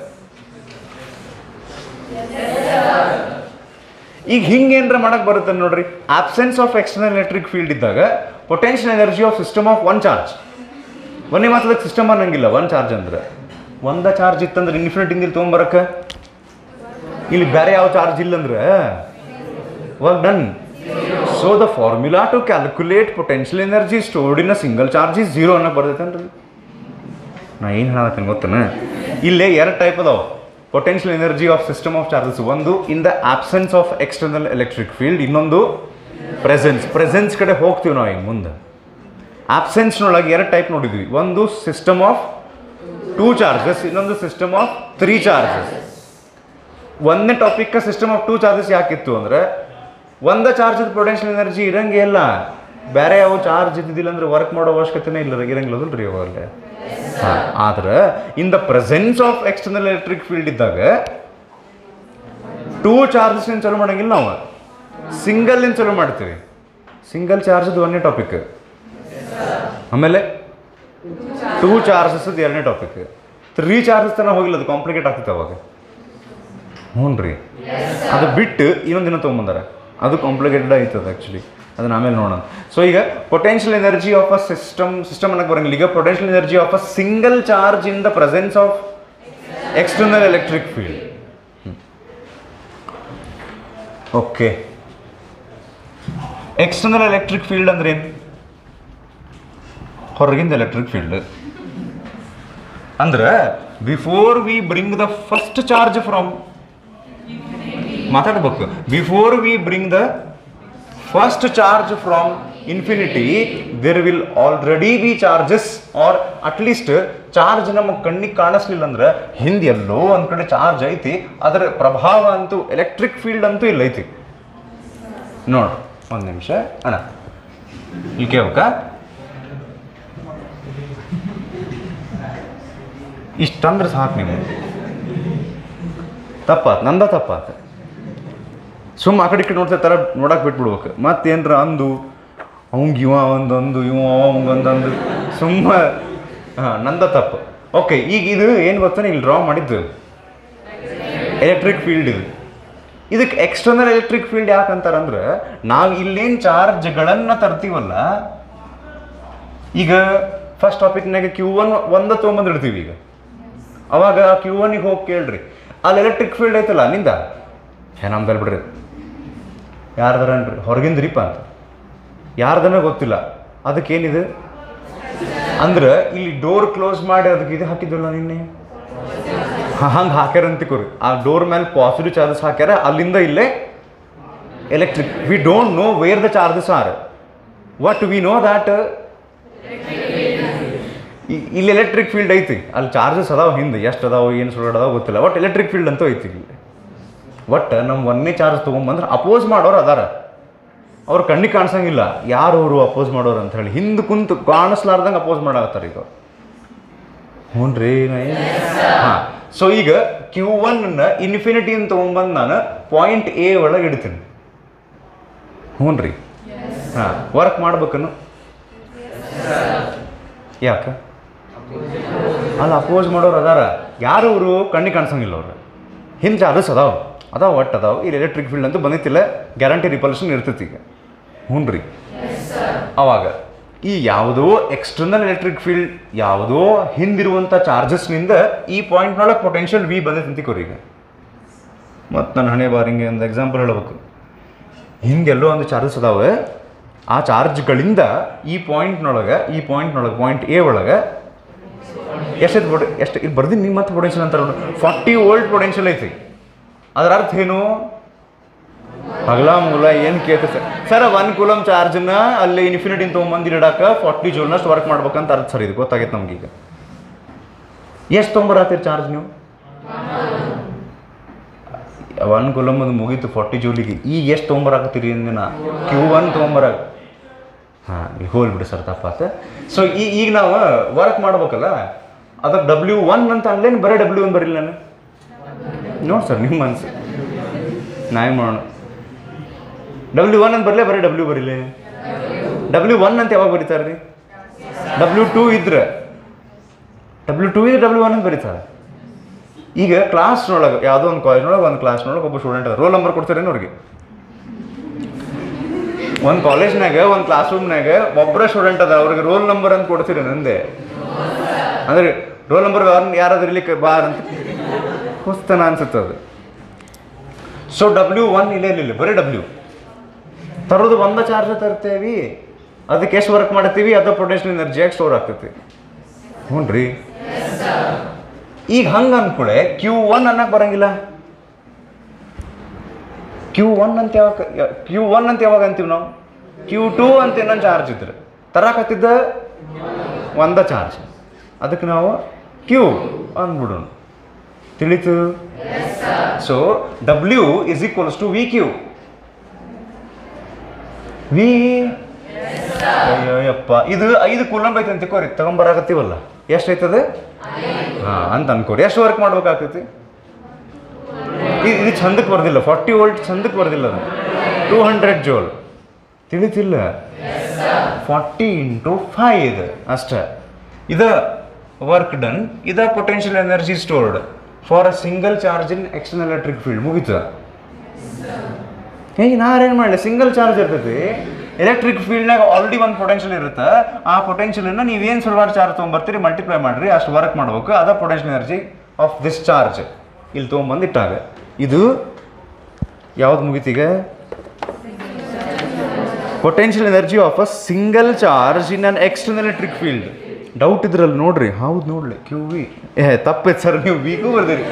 ಈಗ ಹಿಂಗೇನ್ರ ಮಾಡಕ್ಕೆ ಬರುತ್ತೆ ನೋಡ್ರಿ. Absence of external electric field ಇದ್ದಾಗ potential energy of system of 1 charge. ಒಂದೇ ಮಾತದಕ್ಕೆ ಸಿಸ್ಟಮ್ ಅನ್ನಂಗಿಲ್ಲ. 1 ಚಾರ್ಜ್ ಅಂದ್ರೆ ಒಂದ ಚಾರ್ಜ್ ಇತ್ತಂದ್ರೆ ಇನ್ಫಿನಿಟಿ ಇಲ್ಲಿ ತೊಗೊಂಬರಕ್ಕೆ, ಇಲ್ಲಿ ಬೇರೆ ಯಾವ ಚಾರ್ಜ್ ಇಲ್ಲಂದ್ರೆ work done. So the formula to calculate potential energy stored in a single charge is 0 ಅನ್ನೋ ಬರ್ತೈತೇನ್ರಿ. ನಾ ಏನು ಹೇಳತ್ತೀನಿ ಗೊತ್ತೇನೆ, ಇಲ್ಲೇ 2 ಟೈಪ್ ಅದಾವ potential energy of system of charges. ಒಂದು in the absence of external electric field, ಇನ್ನೊಂದು ಪ್ರೆಸೆನ್ಸ್ ಕಡೆ ಹೋಗ್ತೀವಿ ನಾವು ಈಗ ಮುಂದೆ. ಆಬ್ಸೆನ್ಸ್ನೊಳಗೆ 2 ಟೈಪ್ ನೋಡಿದ್ವಿ. ಒಂದು ಸಿಸ್ಟಮ್ ಆಫ್ 2 ಚಾರ್ಜಸ್, ಇನ್ನೊಂದು ಸಿಸ್ಟಮ್ ಆಫ್ 3 ಚಾರ್ಜಸ್. ಒಂದನೇ ಟಾಪಿಕ್ ಸಿಸ್ಟಮ್ ಆಫ್ 2 ಚಾರ್ಜಸ್ ಯಾಕಿತ್ತು ಅಂದರೆ ಒಂದ ಚಾರ್ಜದ ಪೊಟೆನ್ಷಿಯಲ್ ಎನರ್ಜಿ ಇರಂಗೆ ಇಲ್ಲ, ಬೇರೆ ಯಾವ ಚಾರ್ಜ್ ಇದ್ದಿದ್ದಿಲ್ಲ ಅಂದ್ರೆ ವರ್ಕ್ ಮಾಡೋ ಅವಶ್ಯಕತೆನೇ ಇರಂಗಿಲ್ಲದಲ್ರಿ ಅವಾಗಲೇ. ಹಾಂ, ಆದ್ರೆ ಇನ್ the presence of external electric field ಇದ್ದಾಗ 2 ಚಾರ್ಜಸ್ ಚಾಲೂ ಮಾಡಂಗಿಲ್ಲ, ನಾವು ಸಿಂಗಲ್ ಚಾಲೂ ಮಾಡ್ತೀವಿ. ಸಿಂಗಲ್ ಚಾರ್ಜ್ ಒಂದನೇ ಟಾಪಿಕ್, ಆಮೇಲೆ 2 ಚಾರ್ಜಸ್ 2ನೇ ಟಾಪಿಕ್. 3 ಚಾರ್ಜಸ್ ತನಕ ಹೋಗಿಲ್ಲ, ಅದು ಕಾಂಪ್ಲಿಕೇಟ್ ಆಗ್ತೈತೆ ಅವಾಗ. ಹ್ಞೂ ರೀ, ಅದು ಬಿಟ್ಟು ಇನ್ನೊಂದಿನ ತೊಗೊಂಬಂದಾರ, ಅದು ಕಾಂಪ್ಲಿಕೇಟೆಡ್ ಆಯ್ತದ ಆ್ಯಕ್ಚುಲಿ, ಅದನ್ನ ಆಮೇಲೆ ನೋಡೋಣ. ಸೊ ಈಗ potential energy of a system ಅನ್ನಕ್ಕೆ ಬರಂಗಿಲ್ಲ. ಈಗ potential energy of a single charge in the presence of external electric field. Okay, external electric field ಅಂದ್ರೆ ಏನು? ಹೊರಗಿಂದ ಎಲೆಕ್ಟ್ರಿಕ್ ಫೀಲ್ಡ್ ಅಂದ್ರೆ before we bring the first charge from, ಮಾತಾಡ್ಬೇಕು, before we bring the first charge from infinity there will already be charges, or at least charge ನಮ್ಮ ಕಣ್ಣಿಗೆ ಕಾಣಿಸ್ಲಿಲ್ಲ ಅಂದ್ರೆ ಹಿಂದೆ ಎಲ್ಲೋ ಒಂದು ಕಡೆ ಚಾರ್ಜ್ ಐತಿ, ಅದರ ಪ್ರಭಾವ ಅಂತೂ ಎಲೆಕ್ಟ್ರಿಕ್ ಫೀಲ್ಡ್ ಅಂತೂ ಇಲ್ಲ ಐತಿ. ನೋಡ್ರಿ ಒಂದು ನಿಮಿಷ ಅಣ್ಣ, ಇಲ್ಲಿ ಕೇಳ್ಬೇಕಾ? ಇಷ್ಟಂದ್ರೆ ಸಾಕು, ನೀವು ತಪ್ಪಾತ್, ನಂದ ತಪ್ಪಾತ. ಸುಮ್ಮ ಆ ಕಡೆ ಈ ಕಡೆ ನೋಡ್ತಾ ನೋಡಕ್ಕೆ ಬಿಟ್ಬಿಡ್ಬೇಕು. ಮತ್ತೇನ್ರ ಅಂದು ಅವಂಗೆ ಇವ ಒಂದೊಂದು ಇವ ಅವಂಗೊಂದೊಂದು ಸುಮ್ಮ, ಹಾಂ ನಂದ ತಪ್ಪು. ಓಕೆ, ಈಗ ಇದು ಏನು ಗೊತ್ತಾನೆ, ಇಲ್ಲಿ ಡ್ರಾ ಮಾಡಿದ್ದು ಎಲೆಕ್ಟ್ರಿಕ್ ಫೀಲ್ಡ್. ಇದಕ್ಕೆ ಎಕ್ಸ್ಟರ್ನಲ್ ಎಲೆಕ್ಟ್ರಿಕ್ ಫೀಲ್ಡ್ ಯಾಕಂತಾರಂದ್ರೆ ನಾವು ಇಲ್ಲೇನು ಚಾರ್ಜ್ಗಳನ್ನು ತರ್ತೀವಲ್ಲ, ಈಗ ಫಸ್ಟ್ ಟಾಪಿಕ್ನಾಗ Q1 ಒಂದ ತೊಗೊಂಬಂದಿರ್ತೀವಿ. ಈಗ ಅವಾಗ Q1ಗೆ ಹೋಗಿ ಕೇಳ್ರಿ, ಅಲ್ಲಿ ಎಲೆಕ್ಟ್ರಿಕ್ ಫೀಲ್ಡ್ ಐತಲ್ಲ ನಿಂದ, ನಮ್ದಲ್ಲಿ ಬಿಡ್ರಿ, ಯಾರ್ದಾರನ್ರಿ ಹೊರಗಿಂದ್ರಿಪ್ಪ ಅಂತ, ಯಾರ್ದನ ಗೊತ್ತಿಲ್ಲ. ಅದಕ್ಕೇನಿದೆ ಅಂದ್ರೆ ಇಲ್ಲಿ ಡೋರ್ ಕ್ಲೋಸ್ ಮಾಡಿ ಅದಕ್ಕೆ ಇದು ಹಾಕಿದ್ವಲ್ಲ ನಿನ್ನೆ, ಹಂಗೆ ಹಾಕ್ಯಾರ ಅಂತಿಕೋರಿ. ಆ ಡೋರ್ ಮೇಲೆ ಪಾಸಿಟಿವ್ ಚಾರ್ಜಸ್ ಹಾಕ್ಯಾರ, ಅಲ್ಲಿಂದ ಇಲ್ಲೇ electric. We don't know where the charges are, but we know that ಇಲ್ಲಿ ಎಲೆಕ್ಟ್ರಿಕ್ ಫೀಲ್ಡ್ ಐತಿ, ಅಲ್ಲಿ ಚಾರ್ಜಸ್ ಅದಾವ, ಹಿಂದೆ ಎಷ್ಟು ಅದಾವ ಏನು ಸುಳ್ಳಾಡದಾವ ಗೊತ್ತಿಲ್ಲ, ಒಟ್ಟು ಎಲೆಕ್ಟ್ರಿಕ್ ಫೀಲ್ಡ್ ಅಂತೂ ಐತಿ. ಇಲ್ಲಿ ಒಟ್ಟು ನಮ್ಮ ಒಂದನೇ ಚಾರ್ಜ್ ತೊಗೊಂಬಂದ್ರೆ ಅಪೋಸ್ ಮಾಡೋರು ಅದಾರ, ಅವ್ರು ಕಣ್ಣಿಗೆ ಕಾಣಿಸಂಗಿಲ್ಲ ಯಾರು ಅವರು ಅಪೋಸ್ ಮಾಡೋರು ಅಂತ ಹೇಳಿ, ಹಿಂದೆ ಕುಂತು ಕಾಣಿಸ್ಲಾರ್ದಂಗೆ ಅಪೋಸ್ ಮಾಡಾಕತ್ತಾರ ಈಗ. ಹ್ಞೂ ರೀ. ಹಾಂ, ಸೊ ಈಗ Q1 ಇನ್ಫಿನಿಟಿ ಅಂತ ತೊಗೊಂಬಂದು ನಾನು ಪಾಯಿಂಟ್ A ಒಳಗೆ ಇಡ್ತೀನಿ. ಹ್ಞೂ ರೀ. ಹಾಂ, ವರ್ಕ್ ಮಾಡ್ಬೇಕನ್ನು ಯಾಕೆ ಅಲ್ಲಿ ಅಪೋಸ್ ಮಾಡೋರು ಅದಾರ, ಯಾರು ಅವರು ಕಣ್ಣಿಗೆ ಕಾಣಿಸಂಗಿಲ್ಲ, ಅವ್ರು ಹಿಂದೆ ಚಾರ್ಜಸ್ ಅದಾವ ಒಟ್ಟು ಅದಾವ. ಇಲ್ಲಿ ಎಲೆಕ್ಟ್ರಿಕ್ ಫೀಲ್ಡ್ ಅಂತೂ ಬಂದಿತ್ತಿಲ್ಲ, ಗ್ಯಾರಂಟಿ ರಿಪಲ್ಷನ್ ಇರ್ತೈತಿ ಈಗ. ಹ್ಞೂ ರೀ. ಅವಾಗ ಈ ಯಾವುದೋ ಎಕ್ಸ್ಟರ್ನಲ್ ಎಲೆಕ್ಟ್ರಿಕ್ ಫೀಲ್ಡ್ ಯಾವುದೋ ಹಿಂದಿರುವಂಥ ಚಾರ್ಜಸ್ನಿಂದ ಈ ಪಾಯಿಂಟ್ನೊಳಗೆ ಪೊಟೆನ್ಷಿಯಲ್ V ಬಂದೈತೆ ಅಂತಿಕೋರಿ. ಈಗ ಮತ್ತು ನಾನು ಹಣೆ ಬಾರಿಂಗೆ ಒಂದು ಎಕ್ಸಾಂಪಲ್ ಹೇಳಬೇಕು. ಹಿಂಗೆಲ್ಲೋ ಒಂದು ಚಾರ್ಜಸ್ ಅದಾವೆ, ಆ ಚಾರ್ಜ್ಗಳಿಂದ ಈ ಪಾಯಿಂಟ್ನೊಳಗೆ ಪಾಯಿಂಟ್ A ಒಳಗೆ ಎಷ್ಟು ಇಲ್ಲಿ ಬರ್ದಿನಿ. ನಿಮ್ಮ ಮತ್ತೆ ಪೊಟೆನ್ಷಿಯಲ್ ಅಂತಾರೆ 40 ವೋಲ್ಟ್ ಪೊಟೆನ್ಷಿಯಲ್ ಐತಿ. ಅದರ ಅರ್ಥ ಏನು? ಹಗಲ ಮೂಲ ಏನು ಕೇಳ್ತೀವಿ ಸರ್ 1 ಕೂಲಮ್ ಚಾರ್ಜ್ನ ಅಲ್ಲಿ ಇನ್ಫಿನಿಟಿನ ತೊಗೊಂಬಂದು ಇಡಾಕ 40 ಜೂಲ್ನಷ್ಟು ವರ್ಕ್ ಮಾಡ್ಬೇಕಂತ ಅರ್ಥ ಸರ್. ಇದು ಗೊತ್ತಾಗೈತೆ ನಮ್ಗೀಗ. ಎಷ್ಟು ತೊಗೊಂಬರಾತೀರಿ ಚಾರ್ಜ್ ನೀವು? 1 ಕೂಲಮ್ ಅದು ಮುಗೀತು 40 ಜೂಲಿಗೆ. ಈಗ ಎಷ್ಟು ತೊಗೊಂಬರಾಕತ್ತೀರಿ ಅಂದಿನ Q1 ತೊಗೊಂಬರಾಕ. ಹಾಂ, ಈಗ ಹೋಲ್ಬಿಡಿ ಸರ್, ತಪ್ಪಾತ. ಸೊ ಈಗ ನಾವು ವರ್ಕ್ ಮಾಡ್ಬೇಕಲ್ಲ, ಅದಕ್ಕೆ W1 ಅಂತ ಅನ್ಲೇನು ಬರೀ W1 ಬರೀಲ್ಲ ನಾನು ನೋಡಿ ಸರ್, ನಿಮ್ಮ ಮನಸ್ಸು ನಾಯಿ ಮಾಡೋಣ. W1 ಅಂತ ಬರಲೇ ಬರೀ W ಬರೀಲ್ಲ. W1 ಅಂತ ಯಾವಾಗ ಬರೀತಾರೆ ರೀ? W2 ಇದ್ರೆ W1 ಅಂತ ಬರೀತಾರೆ. ಈಗ ಕ್ಲಾಸ್ನೊಳಗೆ ಯಾವುದೋ ಒಂದು ಕಾಲೇಜ್ನೊಳಗೆ ಒಂದು ಕ್ಲಾಸ್ನೊಳಗೆ ಒಬ್ಬ ಸ್ಟೂಡೆಂಟ್ ರೋಲ್ ನಂಬರ್ ಕೊಡ್ತಾರೇನು ಅವ್ರಿಗೆ? ಒಂದು ಕಾಲೇಜ್ನಾಗ ಒಂದು ಕ್ಲಾಸ್ ರೂಮ್ನಾಗ ಒಬ್ಬರ ಸ್ಟೂಡೆಂಟ್ ಅದ, ಅವ್ರಿಗೆ ರೋಲ್ ನಂಬರ್ ಅಂತ ಕೊಡ್ತೀರಿ ನಂದೆ? ಅಂದರೆ ರೋಲ್ ನಂಬರ್ ಯಾರಾದ್ರೂ ಇರ್ಲಿಕ್ಕೆ ಬಾರ್ ಅಂತ ಹೊಸ್ತನ ಅನ್ಸುತ್ತೆ ಅದು. ಸೊ W1 ಇಲ್ಲ ಬರೀ W ತರೋದು ಒಂದ ಚಾರ್ಜ್ ತರ್ತೇವಿ, ಅದಕ್ಕೆ ಎಷ್ಟು ವರ್ಕ್ ಮಾಡ್ತೀವಿ ಅದು ಪೊಟೆನ್ಷಿಯಲ್ ಎನರ್ಜಿಯಾಗಿ ಸ್ಟೋರ್ ಆಗ್ತೈತಿ. ಹ್ಞೂ ರೀ. ಈಗ ಹಂಗೆ ಅಂದ್ಕೊಳ್ಳೆ Q1 ಅನ್ನಕ್ಕೆ ಬರಂಗಿಲ್ಲ. Q1 ಅಂತ ಯಾವಾಗ ಅಂತೀವಿ ನಾವು? Q2 ಅಂತ ಇನ್ನೊಂದು ಚಾರ್ಜ್ ಇದ್ರೆ ತರಾಕತ್ತಿದ್ದ ಒಂದ ಚಾರ್ಜ್, ಅದಕ್ಕೆ ನಾವು Q ಅಂದ್ಬಿಡೋಣ. ತಿಳಿತು? So W is equals to VQ. ಅಯ್ಯೋಯಪ್ಪ, ಇದು 5 ಕೂಲಮ್ ಐತೆ ಅಂತ ತಿಳ್ಕೋರಿ, ತಗೊಂಬರಾಕತ್ತೀವಲ್ಲ, ಎಷ್ಟು ಐತದ? ಹಾಂ ಅಂತ ಅನ್ಕೋರಿ. ಎಷ್ಟು ವರ್ಕ್ ಮಾಡ್ಬೇಕಾಗ್ತೈತಿ? ಇದು ಚಂದಕ್ಕೆ ಬರ್ದಿಲ್ಲ, 40 ವೋಲ್ಟ್ ಚಂದಕ್ಕೆ ಬರ್ದಿಲ್ಲ, ಅದು 200 ಜೋಲ್. ತಿಳಿತಿಲ್ಲ? 40 × 5 ಅಷ್ಟೇ. ಇದು ವರ್ಕ್ ಡನ್, ಇದು potential energy stored for a single charge in external electric field. ಮುಗೀತು. ಈಗ ನಾರೇನು ಮಾಡಲಿ, ಸಿಂಗಲ್ ಚಾರ್ಜ್ ಇರ್ತೈತಿ, ಎಲೆಕ್ಟ್ರಿಕ್ ಫೀಲ್ಡ್ನಾಗ ಆಲ್ರೆಡಿ ಒಂದು ಪೊಟೆನ್ಷಿಯಲ್ ಇರುತ್ತೆ. ಆ ಪೊಟೆನ್ಷಿಯಲನ್ನು ನೀವೇನು ಸಲುವಾಗಿ ಚಾರ್ಜ್ ತೊಗೊಂಬರ್ತೀರಿ ಮಲ್ಟಿಪ್ಲೈ ಮಾಡಿರಿ, ಅಷ್ಟು ವರ್ಕ್ ಮಾಡ್ಬೇಕು. ಅದ potential energy of this charge ಇಲ್ಲಿ ತೊಗೊಂಬಂದು ಇಟ್ಟಾಗ. ಇದು ಯಾವ್ದು ಮುಗೀತೀಗ? Potential energy of a single charge in an external electric field. Doubt ಇದ್ರಲ್ಲಿ ನೋಡ್ರಿ, ಹೌದು ನೋಡ್ಲಿ QV. ತಪ್ಪೈತೆ ಸರ್, ನೀವು ವೀಗೂ ಬರ್ದಿರಿ,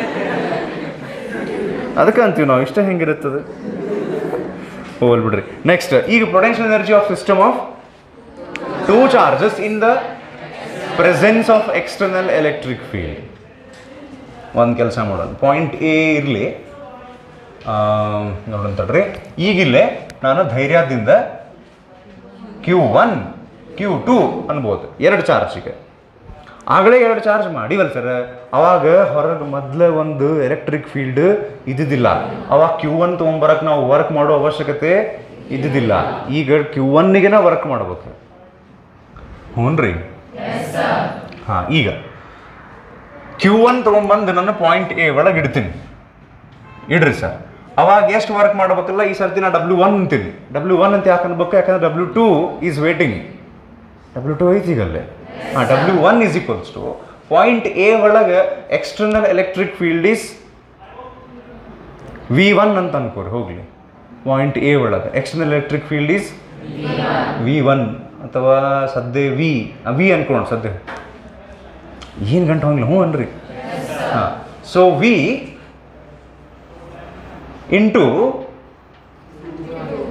ಅದಕ್ಕೆ ಅಂತೀವಿ ನಾವು. ಇಷ್ಟ ಹೆಂಗಿರುತ್ತದೆ ಹೋಲ್ಬಿಡ್ರಿ. ನೆಕ್ಸ್ಟ್, ಈಗ potential energy of system of 2 charges in the presence of external electric field. ಒಂದು ಕೆಲಸ ಮಾಡೋಣ, ಪಾಯಿಂಟ್ A ಇರಲಿ ನೋಡಂತಡ್ರಿ. ಈಗಿಲ್ಲೇ ನಾನು ಧೈರ್ಯದಿಂದ Q1 Q2 ಅನ್ಬೋದು, 2 ಚಾರ್ಜಿಗೆ. ಆಗಲೇ 2 ಚಾರ್ಜ್ ಮಾಡಿವಲ್ಲ ಸರ್, ಅವಾಗ ಹೊರಗೆ ಮೊದಲೇ ಒಂದು ಎಲೆಕ್ಟ್ರಿಕ್ ಫೀಲ್ಡ್ ಇದ್ದಿದ್ದಿಲ್ಲ. ಅವಾಗ Q1 ತೊಗೊಂಬರಕ್ಕೆ ನಾವು ವರ್ಕ್ ಮಾಡೋ ಅವಶ್ಯಕತೆ ಇದ್ದಿದ್ದಿಲ್ಲ. ಈಗ Q1ಗೆ ವರ್ಕ್ ಮಾಡ್ಬೇಕು. ಹ್ಞೂ ರೀ. ಹಾಂ, ಈಗ Q1 ತೊಗೊಂಬಂದು ನನ್ನ ಪಾಯಿಂಟ್ A ಒಳಗೆ ಇಡ್ತೀನಿ, ಇಡ್ರಿ ಸರ್. ಅವಾಗ ಎಷ್ಟು ವರ್ಕ್ ಮಾಡ್ಬೇಕಲ್ಲ, ಈ ಸರ್ತಿ ನಾ W1 ಅಂತೀನಿ. W1 ಅಂತ ಯಾಕೆ ಅನ್ಬೇಕು? ಯಾಕಂದ್ರೆ W2 ಈಸ್ ವೇಟಿಂಗ್. W2 ಐತಿ ಈಗಲ್ಲೇ. ಹಾಂ, W1 is equals to point A ಒಳಗೆ external electric field is V1 ಅಂತ ಅನ್ಕೋರಿ ಹೋಗ್ಲಿ. ಪಾಯಿಂಟ್ A ಒಳಗೆ external electric field is V1 ಅಥವಾ ಸದ್ಯ V ಅನ್ಕೊಳ್ಳೋಣ. ಸದ್ಯ ಏನು ಗಂಟೆ ಹೋಗಿಲ್ಲ, ಹ್ಞೂ ಅನ್ರಿ. ಹಾಂ, ಸೊ V ಇಂಟು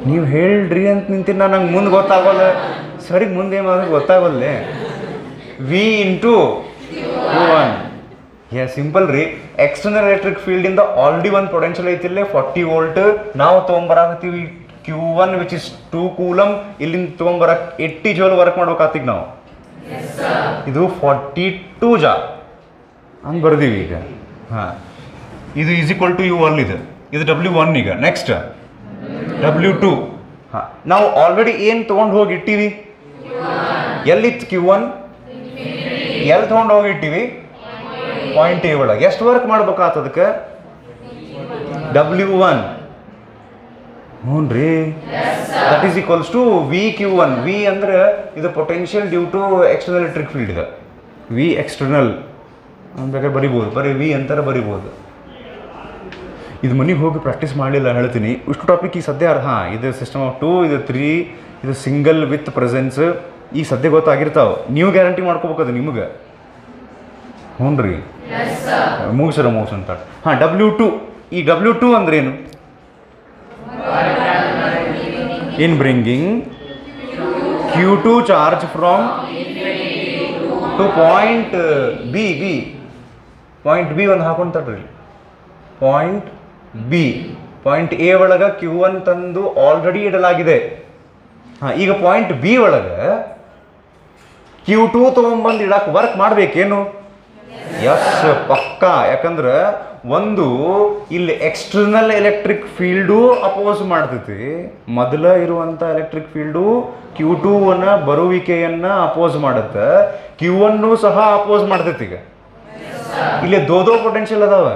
ನೀವು ಹೇಳ್ರಿ ಅಂತ ನಿಂತೀನಿ ನಾನು, ನಂಗೆ ಮುಂದೆ ಗೊತ್ತಾಗೋಲ್ಲ ಸರಿ, ಮುಂದೆ ಏನಾದ್ರು ಗೊತ್ತಾಗೋಲ್ಲೇ. V into Q1. ಸಿಂಪಲ್ ರೀ. ಎಕ್ಸ್ಟರ್ನಲ್ ಎಲೆಕ್ಟ್ರಿಕ್ ಫೀಲ್ಡಿಂದ ಆಲ್ರೆಡಿ ಒಂದು ಪೊಟೆನ್ಷಿಯಲ್ ಐತಿಲ್ಲೇ 40 ವೋಲ್ಟ್. ನಾವು ತೊಗೊಂಬರಾಕತ್ತೀವಿ Q1 ವಿಚ್ ಇಸ್ 2 ಕೂಲಮ್. ಇಲ್ಲಿಂದ ತೊಗೊಂಬರಕ್ಕೆ 80 ಜೋಲ್ ವರ್ಕ್ ಮಾಡ್ಬೇಕಾಗ್ತೀವಿ ನಾವು. ಇದು 42 ಜಾ ಹಂಗೆ ಬರ್ದೀವಿ ಈಗ. ಹಾಂ, ಇದು ಈಸ್ ಈಕ್ವಲ್ ಟು U1 ಇದು W1. ಈಗ ನೆಕ್ಸ್ಟ್ W2. ಹಾಂ, ನಾವು ಆಲ್ರೆಡಿ ಏನು ತೊಗೊಂಡು ಹೋಗಿ ಇಟ್ಟಿವಿ? ಎಲ್ಲಿತ್ತು Q1? ಎಲ್ಲಿ ತೊಗೊಂಡು ಹೋಗಿ ಇಟ್ಟಿವಿ? ಪಾಯಿಂಟ್ A ಒಳಗೆ. ಎಷ್ಟು ವರ್ಕ್ ಮಾಡ್ಬೇಕಾಗ್ತದ ಅದಕ್ಕೆ? W1. ಹ್ಞೂ ರೀ. That is equals to VQ1. V ಅಂದ್ರೆ ಇದು potential due to external electric field ಇದೆ. V ಎಕ್ಸ್ಟರ್ನಲ್ ಬೇಕಾದ್ರೆ ಬರಿಬೋದು, ಬರೀ V ಅಂತಾರೆ ಬರಿಬೋದು. ಇದು ಮನೆಗೆ ಹೋಗಿ ಪ್ರಾಕ್ಟೀಸ್ ಮಾಡಲಿಲ್ಲ ಹೇಳ್ತೀನಿ. ಇಷ್ಟು ಟಾಪಿಕ್ ಈಗ ಸದ್ಯ. ಹಾಂ, ಇದು ಸಿಸ್ಟಮ್ ಆಫ್ 2, ಇದು 3, ಇದು ಸಿಂಗಲ್ ವಿತ್ ಪ್ರೆಸೆನ್ಸ್. ಈಗ ಸದ್ಯ ಗೊತ್ತಾಗಿರ್ತಾವೆ. ನೀವು ಗ್ಯಾರಂಟಿ ಮಾಡ್ಕೋಬೇಕದು ನಿಮಗೆ. ಹ್ಞೂ ರೀ, ಮುಗಿಸ್ರ ಅಂತ. ಹಾಂ, W2. ಈ W2 ಅಂದ್ರೆ ಏನು? in bringing Q2 charge from to point point B ಒಂದು ಹಾಕೊಂತಾರ್ರಿ ಪಾಯಿಂಟ್ ಬಿ ಪಾಯಿಂಟ್ ಎ ಒಳಗೆ Q1 ತಂದು ಆಲ್ರೆಡಿ ಇಡಲಾಗಿದೆ. ಈಗ ಪಾಯಿಂಟ್ ಬಿ ಒಳಗೆ Q2 ತೊಗೊಂಬಂದು ಇಡಕ್ಕೆ ವರ್ಕ್ ಮಾಡ್ಬೇಕೇನು? ಎಸ್ ಪಕ್ಕಾ. ಯಾಕಂದ್ರೆ ಒಂದು ಇಲ್ಲಿ ಎಕ್ಸ್ಟರ್ನಲ್ ಎಲೆಕ್ಟ್ರಿಕ್ ಫೀಲ್ಡು ಅಪೋಸ್ ಮಾಡ್ತೈತಿ. ಮೊದಲ ಇರುವಂಥ ಎಲೆಕ್ಟ್ರಿಕ್ ಫೀಲ್ಡು Q2ನ ಬರುವಿಕೆಯನ್ನು ಅಪೋಸ್ ಮಾಡುತ್ತೆ, Q1 ಸಹ ಅಪೋಸ್ ಮಾಡ್ತೈತಿ. ಈಗ ಇಲ್ಲಿ ದೋ ಪೊಟೆನ್ಷಿಯಲ್ ಅದಾವ,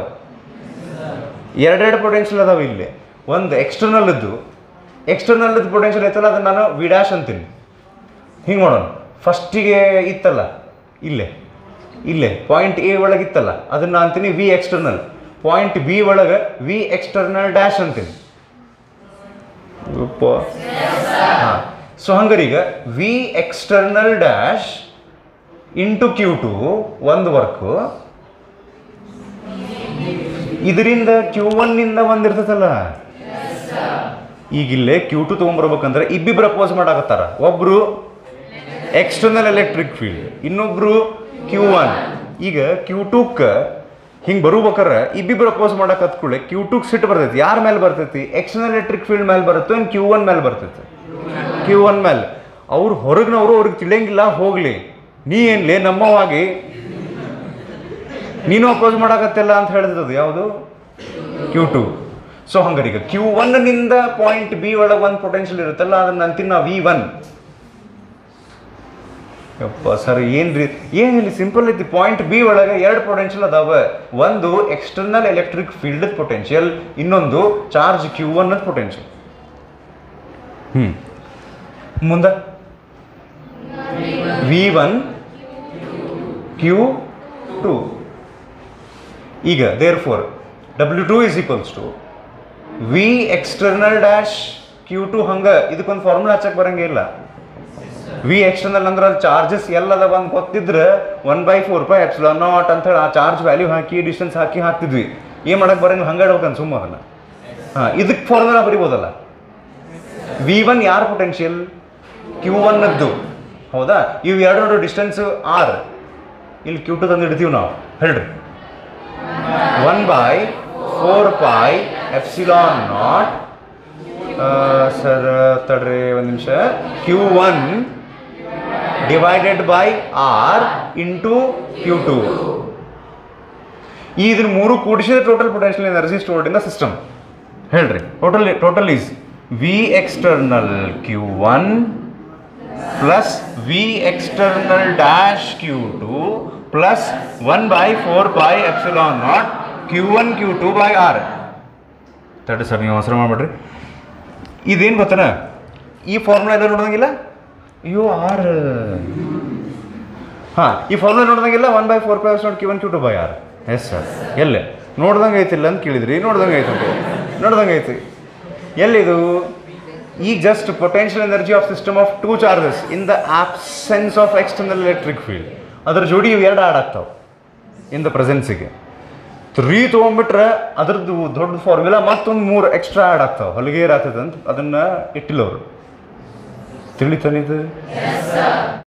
ಎರಡೆರಡು ಪೊಟೆನ್ಷಿಯಲ್ ಅದಾವ. ಇಲ್ಲಿ ಒಂದು ಎಕ್ಸ್ಟರ್ನಲ್ ಪೊಟೆನ್ಷಿಯಲ್ ಐತಲ್ಲ, ಅದನ್ನು ನಾನು ವಿ ಡ್ಯಾಶ್ ಅಂತೀನಿ. ಹಿಂಗೆ ಮಾಡೋಣ. ಫಸ್ಟಿಗೆ ಇತ್ತಲ್ಲ ಇಲ್ಲೇ ಪಾಯಿಂಟ್ ಎ ಒಳಗೆ ಇತ್ತಲ್ಲ, ಅದನ್ನು ಅಂತೀನಿ ವಿ ಎಕ್ಸ್ಟರ್ನಲ್. ಪಾಯಿಂಟ್ ಬಿ ಒಳಗೆ ವಿ ಎಕ್ಸ್ಟರ್ನಲ್ ಡ್ಯಾಶ್ ಅಂತೀನಿ. ಹಾಂ, ಸೊ ಹಂಗಾರೀಗ V external dash into Q2 ಒಂದು ವರ್ಕು. ಇದರಿಂದ Q1ನಿಂದ ಒಂದಿರ್ತೈತಲ್ಲ, ಈಗಿಲ್ಲೇ Q2 ತೊಗೊಂಬರ್ಬೇಕಂದ್ರೆ ಇಬ್ಬಿಬ್ರು ಅಪೋಸ್ ಮಾಡಾಕತ್ತಾರ. ಒಬ್ರು ಎಕ್ಸ್ಟರ್ನಲ್ ಎಲೆಕ್ಟ್ರಿಕ್ ಫೀಲ್ಡ್, ಇನ್ನೊಬ್ರು Q1. ಈಗ Q2ಕ್ಕೆ ಹಿಂಗೆ ಬರುಬೇಕಾರೆ ಇಬ್ಬಿಬ್ರು ಅಪೋಸ್ ಮಾಡಕ್ಕೆ ಕೂಡಲೇ Q2ಗೆ ಸಿಟ್ಟು ಬರ್ತೈತಿ. ಯಾರ ಮೇಲೆ ಬರ್ತೈತಿ? ಎಕ್ಸ್ಟರ್ನಲ್ ಎಲೆಕ್ಟ್ರಿಕ್ ಫೀಲ್ಡ್ ಮೇಲೆ ಬರುತ್ತೆ, ಇನ್ನು Q1 ಮೇಲೆ ಬರ್ತೈತಿ. Q1 ಮೇಲೆ ಅವ್ರು ಹೊರಗಿನವರು ಅವ್ರಿಗೆ ತಿಳಿಯಂಗಿಲ್ಲ. ಹೋಗ್ಲಿ, ನೀ ಏನ್ಲೇ ನಮ್ಮವಾಗಿ ನೀನು ಅಪೋಸ್ ಮಾಡಾಕತ್ತಿಲ್ಲ ಅಂತ ಹೇಳಿದ್ರು. ಯಾವುದು? Q2. ಸೊ ಹಂಗಾರೀಗ Q1ನಿಂದ ಪಾಯಿಂಟ್ ಬಿ ಒಳಗೆ ಒಂದು ಪೊಟೆನ್ಷಿಯಲ್ ಇರುತ್ತಲ್ಲ, ಅದನ್ನ ಅಂತೀನಿ ನಾವು V1. ಯಪ್ಪ ಸರ್ ಏನಿಲ್ಲ, ಸಿಂಪಲ್ ಐತಿ. ಪಾಯಿಂಟ್ ಬಿ ಒಳಗೆ ಎರಡು ಪೊಟೆನ್ಷಿಯಲ್ ಅದಾವೆ. ಒಂದು ಎಕ್ಸ್ಟರ್ನಲ್ ಎಲೆಕ್ಟ್ರಿಕ್ ಫೀಲ್ಡ್ ಪೊಟೆನ್ಷಿಯಲ್, ಇನ್ನೊಂದು ಚಾರ್ಜ್ Q1 ಪೊಟೆನ್ಷಿಯಲ್. ಮುಂದೆ V1 Q2. ಈಗ therefore W2 is equals to V external dash Q2. ಹಂಗೆ ಇದಕ್ಕೊಂದು ಫಾರ್ಮುಲಾ ಹಚ್ಚಕ್ಕೆ ಬರಂಗಿಲ್ಲ. ವಿ ಎಕ್ಸ್ಟರ್ನಲ್ ಅಂದ್ರೆ ಅಲ್ಲಿ ಚಾರ್ಜಸ್ ಎಲ್ಲದ ಬಂದು ಗೊತ್ತಿದ್ರೆ 1/4πε0 ಅಂತ ಹೇಳಿ ಆ ಚಾರ್ಜ್ ವ್ಯಾಲ್ಯೂ ಹಾಕಿ ಡಿಸ್ಟೆನ್ಸ್ ಹಾಕ್ತಿದ್ವಿ. ಏನು ಮಾಡಕ್ಕೆ ಬರಂಗಿಲ್ಲ, ಹಂಗೆ ಇಡ್ಬೇಕಂತ ಸುಮ್ಮ ಅದನ್ನು. ಇದಕ್ಕೆ ಫಾರ್ಮುಲಾ ಬರಿಬೋದಲ್ಲ. V1 ಯಾರ ಪೊಟೆನ್ಷಿಯಲ್? Q1ದ್ದು. ಹೌದಾ? ಇವು ಎರಡು ಡಿಸ್ಟೆನ್ಸ್ R. ಇಲ್ಲಿ Q2 ತಂದು ಇಡ್ತೀವಿ ನಾವು. ಹೇಳ್ರಿ, 1/4πε0 ಸರ್ ತಡ್ರಿ ಒಂದು ನಿಮಿಷ. Q1 divided by R into Q2. ಇದನ್ನ ಮೂರು ಕೂಡಿಸಿದ total potential energy stored in the system. ಹೇಳ್ರಿ, total is V external Q1 plus V external dash Q2 plus 1/4πε0 Q1 Q2 by R. ತಡ್ರಿ ಸರ್, ನೀವು ಅವಸರ ಮಾಡ್ಬೇಡ್ರಿ. ಇದೇನು ಗೊತ್ತಾನ, ಈ ಫಾರ್ಮುಲಾ ಎಲ್ಲ ನೋಡೋದಂಗಿಲ್ಲ. ಅಯ್ಯೋ R. ಈ ಫಾರ್ಮುಲಾ ನೋಡ್ದಂಗಿಲ್ಲ. 1/4πε0 Q1 Q2 by R. Yes sir, ಎಲ್ಲೇ ನೋಡ್ದಂಗೆ ಐತಿಲ್ಲ ಅಂತ ಕೇಳಿದ್ರಿ. ನೋಡ್ದಂಗೆ ಐತಿ. ಎಲ್ಲಿದು? ಈಗ just potential energy of system of two charges in the absence of external electric field. ಅದ್ರ ಜೋಡಿ ಇವು ಎರಡು ಆಡ್ ಆಗ್ತಾವೆ ಇನ್ ದ ಪ್ರೆಸೆನ್ಸಿಗೆ. 3 ತೊಗೊಂಡ್ಬಿಟ್ರೆ ಅದ್ರದ್ದು ದೊಡ್ಡ ಫಾರ್ಮುಲಾ ಮತ್ತೊಂದು 3 ಎಕ್ಸ್ಟ್ರಾ ಆಡ್ ಆಗ್ತಾವೆ. ಹೊಲಿಗೆ ಇರತ್ತದ ಅಂತ ಅದನ್ನು ಇಟ್ಟಿಲ್ಲ ಅವರು. ತಿಳಿತಾನಿದು.